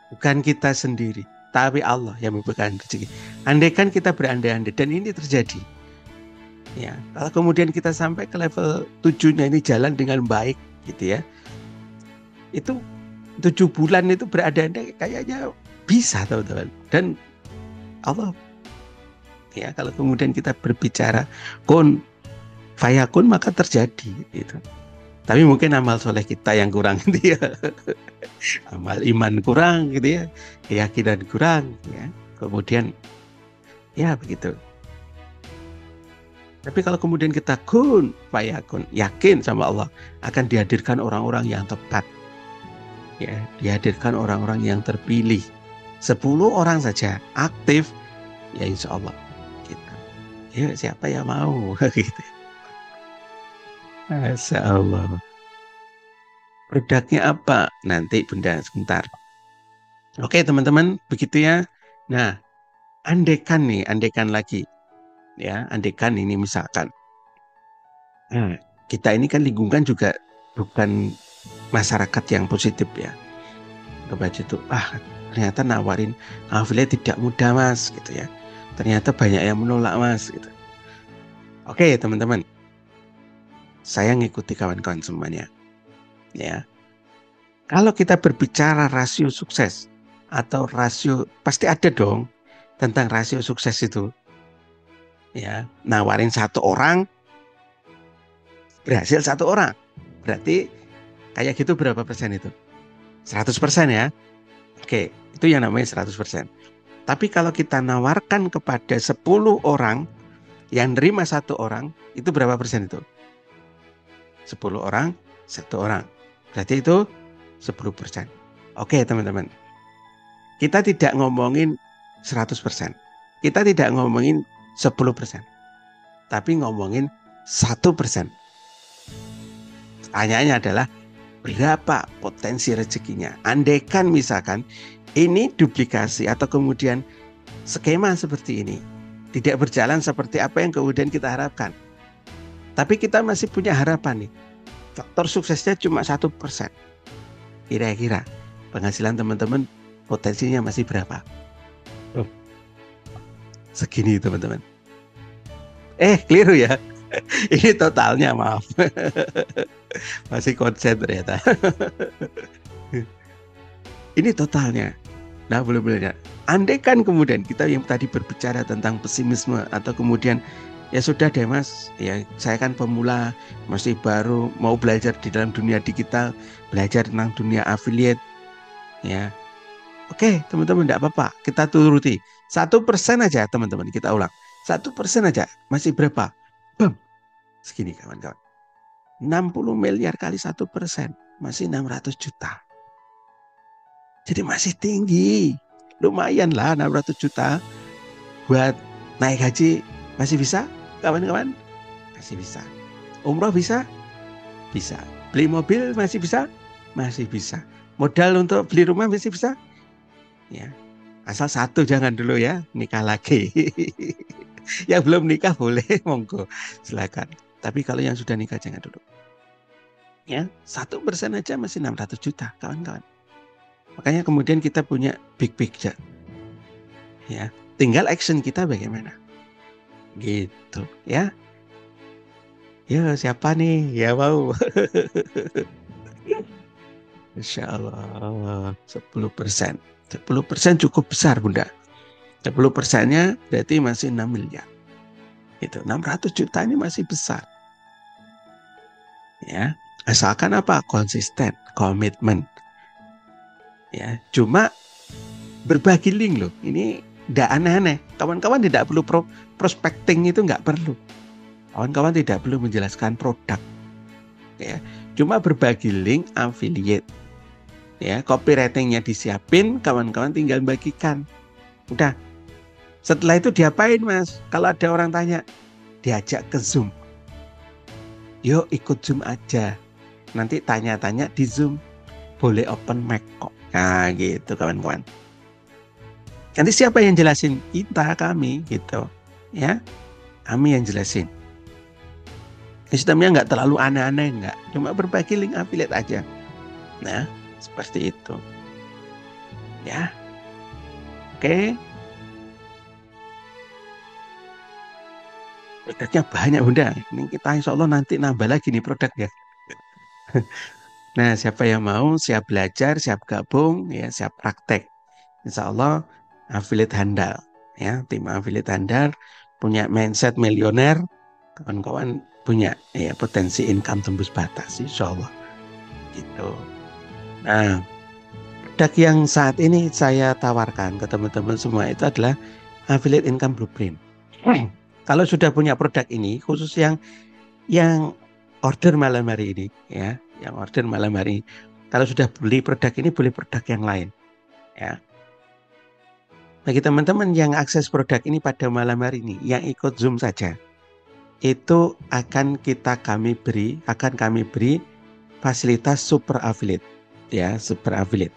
bukan kita sendiri, tapi Allah yang membukakan rezeki. Andaikan kita berandai-andai dan ini terjadi, ya, kalau kemudian kita sampai ke level 7-nya ini jalan dengan baik, gitu ya, itu 7 bulan itu berandai-andai kayaknya bisa, teman-teman. Dan Allah, ya, kalau kemudian kita berbicara kun fayakun maka terjadi, gitu. Tapi mungkin amal soleh kita yang kurang, gitu ya. Amal iman kurang, gitu ya. Keyakinan kurang, ya. Kemudian, ya begitu. Tapi kalau kemudian kita kun fayakun, yakin sama Allah, akan dihadirkan orang-orang yang tepat. Ya, dihadirkan orang-orang yang terpilih. 10 orang saja aktif, ya insya Allah. Gitu. Ya, siapa yang mau? Gitu. Masya Allah. Produknya apa? Nanti Bunda sebentar. Oke teman-teman, begitu ya. Nah, andaikan lagi. Ya, andaikan ini misalkan. Nah, kita ini kan lingkungan juga bukan masyarakat yang positif ya. Kebaca itu, ternyata nawarin affiliate tidak mudah Mas, gitu ya. Ternyata banyak yang menolak Mas, gitu. Oke teman-teman. Saya ngikuti kawan-kawan semuanya. Ya. Kalau kita berbicara rasio sukses atau rasio, pasti ada dong tentang rasio sukses itu. Ya, nawarin 1 orang, berhasil 1 orang. Berarti kayak gitu berapa persen itu? 100% ya. Oke, itu yang namanya 100%. Tapi kalau kita nawarkan kepada 10 orang, yang nerima 1 orang, itu berapa persen itu? 10 orang, 1 orang. Berarti itu 10%. Oke teman-teman. Kita tidak ngomongin 100%. Kita tidak ngomongin 10%. Tapi ngomongin 1%. Pertanyaannya adalah berapa potensi rezekinya? Andaikan misalkan ini duplikasi atau kemudian skema seperti ini tidak berjalan seperti apa yang kemudian kita harapkan. Tapi kita masih punya harapan nih. Faktor suksesnya cuma 1%. Kira-kira penghasilan teman-teman potensinya masih berapa? Segini teman-teman. Keliru ya. Ini totalnya, maaf. Masih konsen ternyata. Ini totalnya. Nah, boleh-boleh. Andaikan kemudian kita yang tadi berbicara tentang pesimisme atau kemudian ya sudah deh mas, ya saya kan pemula, masih baru, mau belajar di dalam dunia digital, belajar tentang dunia affiliate, ya. Oke, teman-teman, tidak apa-apa, kita turuti 1% aja, teman-teman, kita ulang 1% aja, masih berapa? Bam, segini kawan-kawan. 60 miliar kali 1%, masih 600 juta. Jadi masih tinggi, lumayan lah 600 juta buat naik haji. Masih bisa, kawan-kawan? Masih bisa. Umroh bisa? Bisa. Beli mobil masih bisa? Masih bisa. Modal untuk beli rumah masih bisa? Ya. Asal 1 jangan dulu ya, nikah lagi. Yang belum nikah boleh, monggo, silakan. Tapi kalau yang sudah nikah jangan dulu. Ya, 1% aja masih 600 juta, kawan-kawan. Makanya kemudian kita punya big picture. Ya, tinggal action kita bagaimana. Gitu ya. Ya siapa nih ya mau? Insya Allah 10%. 10% cukup besar Bunda. 10%-nya berarti masih 6 miliar. Itu 600 juta ini masih besar. Ya, asalkan apa? Konsisten, komitmen. Ya, cuma berbagi link loh. Ini tidak aneh-aneh. Kawan-kawan tidak perlu prospecting, itu nggak perlu. Kawan-kawan tidak perlu menjelaskan produk. Ya, cuma berbagi link affiliate. Ya, copywritingnya disiapin, kawan-kawan tinggal bagikan. Udah. Setelah itu diapain mas? Kalau ada orang tanya, diajak ke Zoom. Yuk ikut Zoom aja. Nanti tanya-tanya di Zoom. Boleh open mic kok. Nah gitu kawan-kawan. Nanti siapa yang jelasin? Kita, kami gitu. Ya, kami yang jelasin. Sistemnya nggak terlalu aneh-aneh, nggak. Cuma berbagi link affiliate aja. Nah, seperti itu. Ya. Oke. Produknya banyak Bunda. Ini kita insya Allah nanti nambah lagi nih produk ya. Nah, siapa yang mau siap belajar, siap gabung, ya siap praktek. Insya Allah affiliate handal, ya tim affiliate handal punya mindset milioner, kawan-kawan punya ya potensi income tembus batas, insya Allah. Gitu. Nah, produk yang saat ini saya tawarkan ke teman-teman semua itu adalah affiliate income blueprint. Kalau sudah punya produk ini, khusus yang order malam hari ini, ya, yang order malam hari ini, kalau sudah beli produk ini, beli produk yang lain, ya. Bagi teman-teman yang akses produk ini pada malam hari ini, yang ikut Zoom saja, itu akan kami beri fasilitas super affiliate, ya, super affiliate,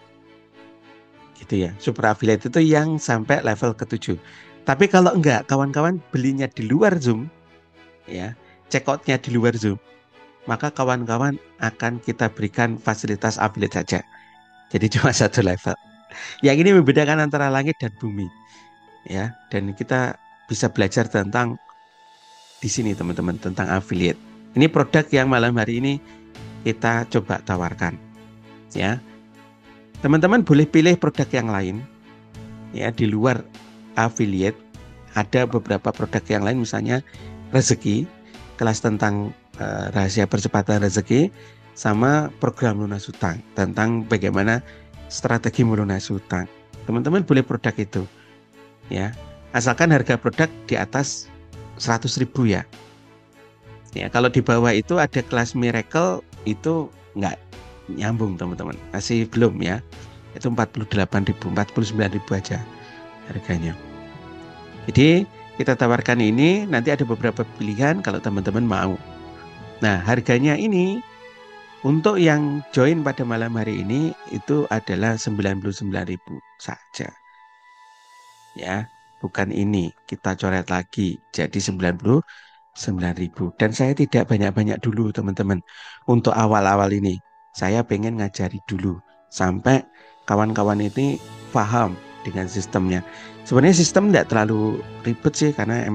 gitu ya. Super affiliate itu yang sampai level ke-7. Tapi kalau enggak, kawan-kawan belinya di luar Zoom, ya, check out-nya di luar Zoom, maka kawan-kawan akan kita berikan fasilitas affiliate saja. Jadi cuma 1 level. Yang ini membedakan antara langit dan bumi, ya. Dan kita bisa belajar tentang di sini teman-teman tentang affiliate. Ini produk yang malam hari ini kita coba tawarkan, ya. Teman-teman boleh pilih produk yang lain, ya, di luar affiliate, ada beberapa produk yang lain, misalnya rezeki, kelas tentang rahasia percepatan rezeki, sama program lunas hutang, tentang bagaimana strategi melunasi hutang. Teman-teman boleh produk itu, ya. Asalkan harga produk di atas 100.000 ya. Ya, kalau di bawah itu ada kelas miracle, itu nggak nyambung teman-teman, masih belum ya. Itu 48.000, 49.000 aja harganya. Jadi kita tawarkan ini, nanti ada beberapa pilihan kalau teman-teman mau. Nah, harganya ini untuk yang join pada malam hari ini itu adalah 99.000 saja. Ya, bukan ini. Kita coret lagi jadi 99.000. Dan saya tidak banyak-banyak dulu teman-teman. Untuk awal-awal ini saya pengen ngajari dulu sampai kawan-kawan ini paham dengan sistemnya. Sebenarnya sistem tidak terlalu ribet sih, karena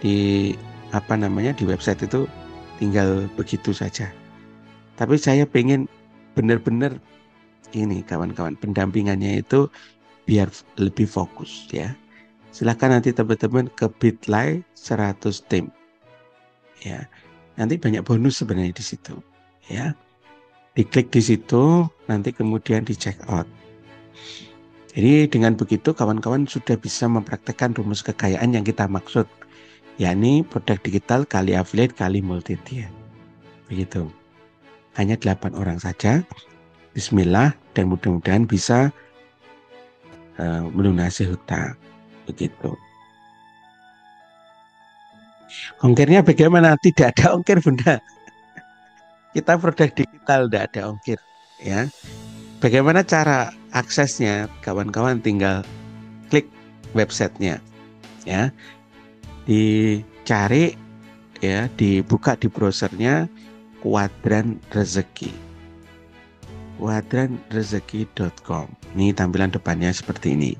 di di website itu tinggal begitu saja. Tapi saya pengen benar-benar ini kawan-kawan, pendampingannya itu biar lebih fokus ya. Silahkan nanti teman-teman ke Bitly 100 tim. Ya, nanti banyak bonus sebenarnya di situ. Ya, diklik di situ, nanti kemudian di check out. Jadi dengan begitu kawan-kawan sudah bisa mempraktekkan rumus kekayaan yang kita maksud, yakni produk digital kali affiliate kali multi tier. Begitu. Hanya 8 orang saja. Bismillah, dan mudah-mudahan bisa melunasi hutang. Begitu. Ongkirnya bagaimana? Tidak ada ongkir, Bunda. Kita produk digital, tidak ada ongkir. Ya. Bagaimana cara aksesnya? Kawan-kawan tinggal klik websitenya. Ya. Dicari, ya, dibuka di browsernya Kuadran Rezeki. kuadranrezeki.com. Ini tampilan depannya seperti ini.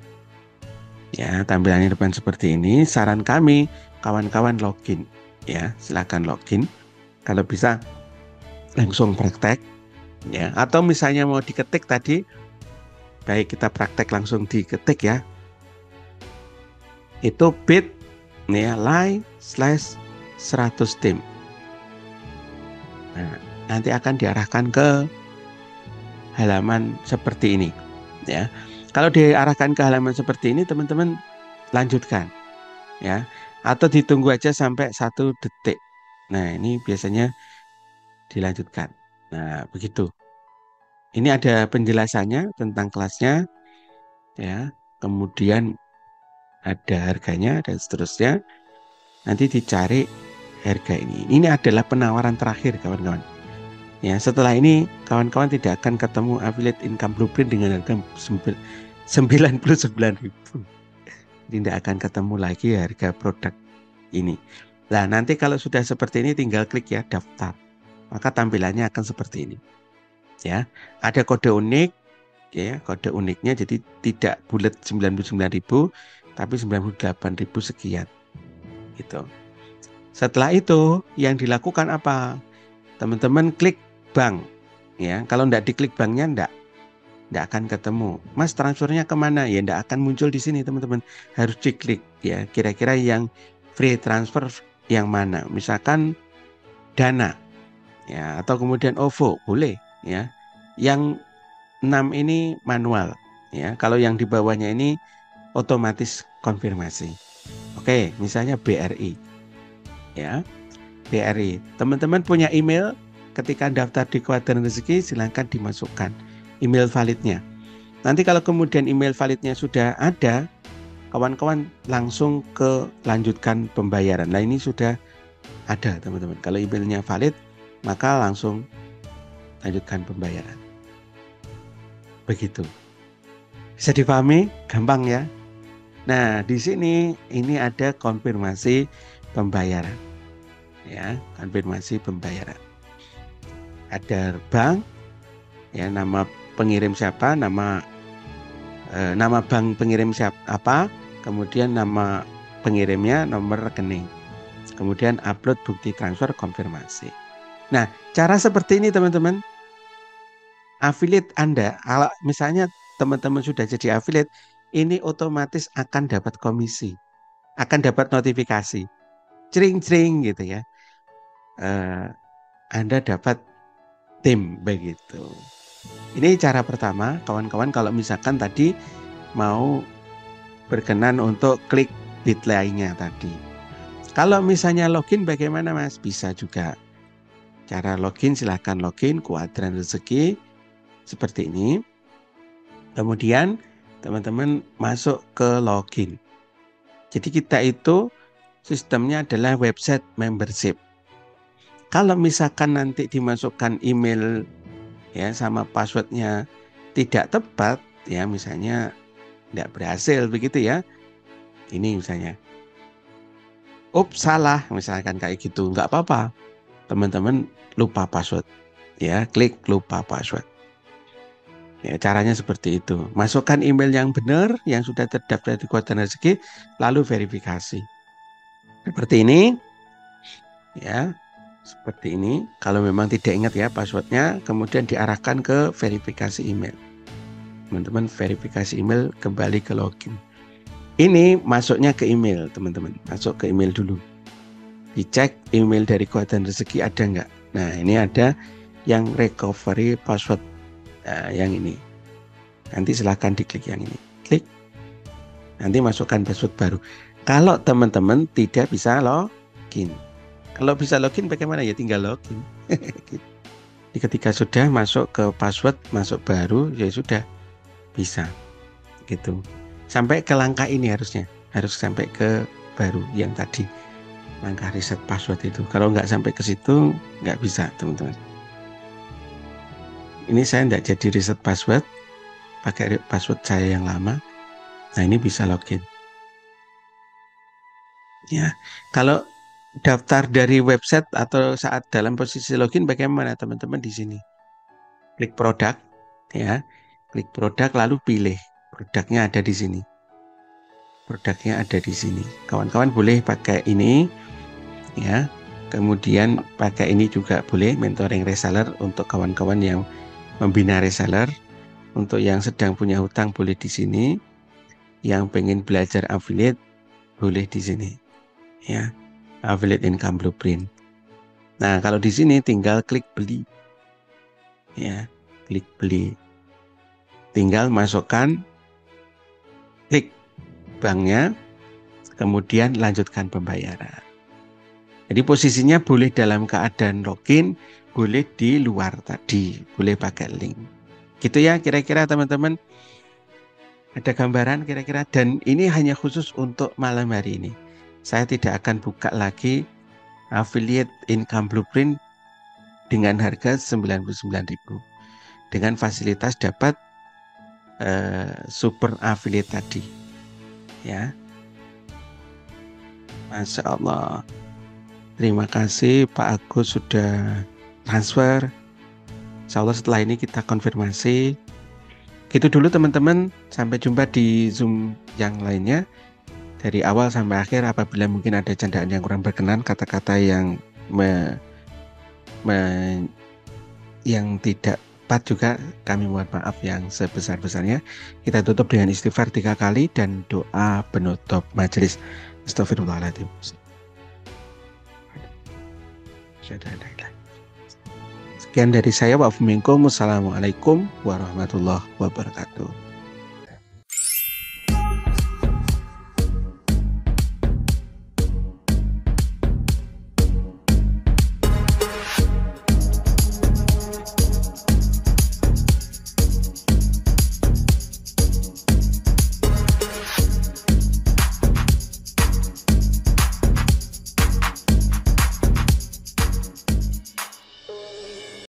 Ya, tampilannya depan seperti ini. Saran kami, kawan-kawan login. Ya, silakan login. Kalau bisa langsung praktek. Ya, atau misalnya mau diketik tadi, baik kita praktek langsung diketik ya. Itu bit.ly/100 tim. Nah, nanti akan diarahkan ke halaman seperti ini. Ya, kalau diarahkan ke halaman seperti ini, teman-teman lanjutkan, ya, atau ditunggu aja sampai 1 detik. Nah, ini biasanya dilanjutkan. Nah, begitu. Ini ada penjelasannya tentang kelasnya, ya. Kemudian ada harganya dan seterusnya. Nanti dicari harga ini. Ini adalah penawaran terakhir, kawan-kawan. Ya, setelah ini kawan-kawan tidak akan ketemu affiliate income blueprint dengan harga 99.000. Tidak akan ketemu lagi harga produk ini. Nah, nanti kalau sudah seperti ini tinggal klik ya daftar. Maka tampilannya akan seperti ini. Ya, ada kode unik, ya, kode uniknya jadi tidak bulat 99.000 tapi 98.000 sekian. Gitu. Setelah itu yang dilakukan apa? Teman-teman klik bank, ya. Kalau enggak diklik banknya enggak akan ketemu. Mas, transfernya kemana? Ya enggak akan muncul di sini, teman-teman. Harus diklik ya. Kira-kira yang free transfer yang mana? Misalkan Dana, ya, atau kemudian OVO boleh, ya. Yang 6 ini manual, ya. Kalau yang di bawahnya ini otomatis konfirmasi. Oke, misalnya BRI, ya. BRI. Teman-teman punya email. Ketika daftar di Kuadran Rezeki, silahkan dimasukkan email validnya. Nanti kalau kemudian email validnya sudah ada, kawan-kawan langsung ke lanjutkan pembayaran. Nah, ini sudah ada, teman-teman. Kalau emailnya valid, maka langsung lanjutkan pembayaran. Begitu. Bisa dipahami? Gampang ya. Nah, di sini ini ada konfirmasi pembayaran. Ya, konfirmasi pembayaran. Ada bank, ya, nama pengirim siapa, nama bank pengirim siapa apa, kemudian nama pengirimnya, nomor rekening, kemudian upload bukti transfer konfirmasi. Nah, cara seperti ini teman-teman, affiliate Anda, kalau misalnya teman-teman sudah jadi affiliate, ini otomatis akan dapat komisi, akan dapat notifikasi, cering-cering gitu ya. Anda dapat tim begitu. Ini cara pertama, kawan-kawan, kalau misalkan tadi mau berkenan untuk klik Bitly-nya tadi. Kalau misalnya login bagaimana Mas? Bisa juga. Cara login silahkan login Kuadran Rezeki seperti ini. Kemudian teman-teman masuk ke login. Jadi kita itu sistemnya adalah website membership. Kalau misalkan nanti dimasukkan email ya sama passwordnya tidak tepat, ya misalnya tidak berhasil begitu ya. Ini misalnya, salah misalkan kayak gitu, nggak apa-apa. Teman-teman lupa password, ya klik lupa password. Ya, caranya seperti itu. Masukkan email yang benar, yang sudah terdaftar di Kuadran Rezeki, lalu verifikasi. Seperti ini, ya, seperti ini. Kalau memang tidak ingat ya passwordnya, kemudian diarahkan ke verifikasi email. Teman-teman verifikasi email, kembali ke login. Ini masuknya ke email, teman-teman. Masuk ke email dulu. Dicek email dari Kuadran Rezeki ada nggak? Nah, ini ada yang recovery password. Nah, yang ini. Nanti silahkan diklik yang ini. Klik. Nanti masukkan password baru. Kalau teman-teman tidak bisa login. Kalau bisa login bagaimana ya? Tinggal login. Jadi ketika sudah masuk ke password, masuk baru, ya sudah bisa. Gitu. Sampai ke langkah ini harusnya. Harus sampai ke baru yang tadi. Langkah reset password itu. Kalau nggak sampai ke situ, nggak bisa teman-teman. Ini saya nggak jadi reset password. Pakai password saya yang lama. Nah ini bisa login. Ya, kalau daftar dari website atau saat dalam posisi login bagaimana teman-teman di sini? Klik produk, ya, klik produk lalu pilih produknya ada di sini. Produknya ada di sini. Kawan-kawan boleh pakai ini, ya. Kemudian pakai ini juga boleh, mentoring reseller untuk kawan-kawan yang membina reseller. Untuk yang sedang punya hutang boleh di sini. Yang pengen belajar affiliate boleh di sini. Ya, affiliate income blueprint. Nah, kalau di sini tinggal klik beli. Ya, klik beli. Tinggal masukkan klik banknya, kemudian lanjutkan pembayaran. Jadi posisinya boleh dalam keadaan login, boleh di luar tadi, boleh pakai link. Gitu ya kira-kira teman-teman. Ada gambaran kira-kira, dan ini hanya khusus untuk malam hari ini. Saya tidak akan buka lagi affiliate income blueprint dengan harga 99.000 dengan fasilitas dapat super affiliate tadi. Ya. Masya Allah. Terima kasih Pak Agus sudah transfer. Insya Allah setelah ini kita konfirmasi. Gitu dulu teman-teman, sampai jumpa di Zoom yang lainnya. Dari awal sampai akhir, apabila mungkin ada candaan yang kurang berkenan, kata-kata yang yang tidak tepat juga, kami mohon maaf yang sebesar-besarnya. Kita tutup dengan istighfar 3 kali dan doa penutup majelis. Astagfirullahaladzim. Sekian dari saya. Wassalamualaikum warahmatullahi wabarakatuh.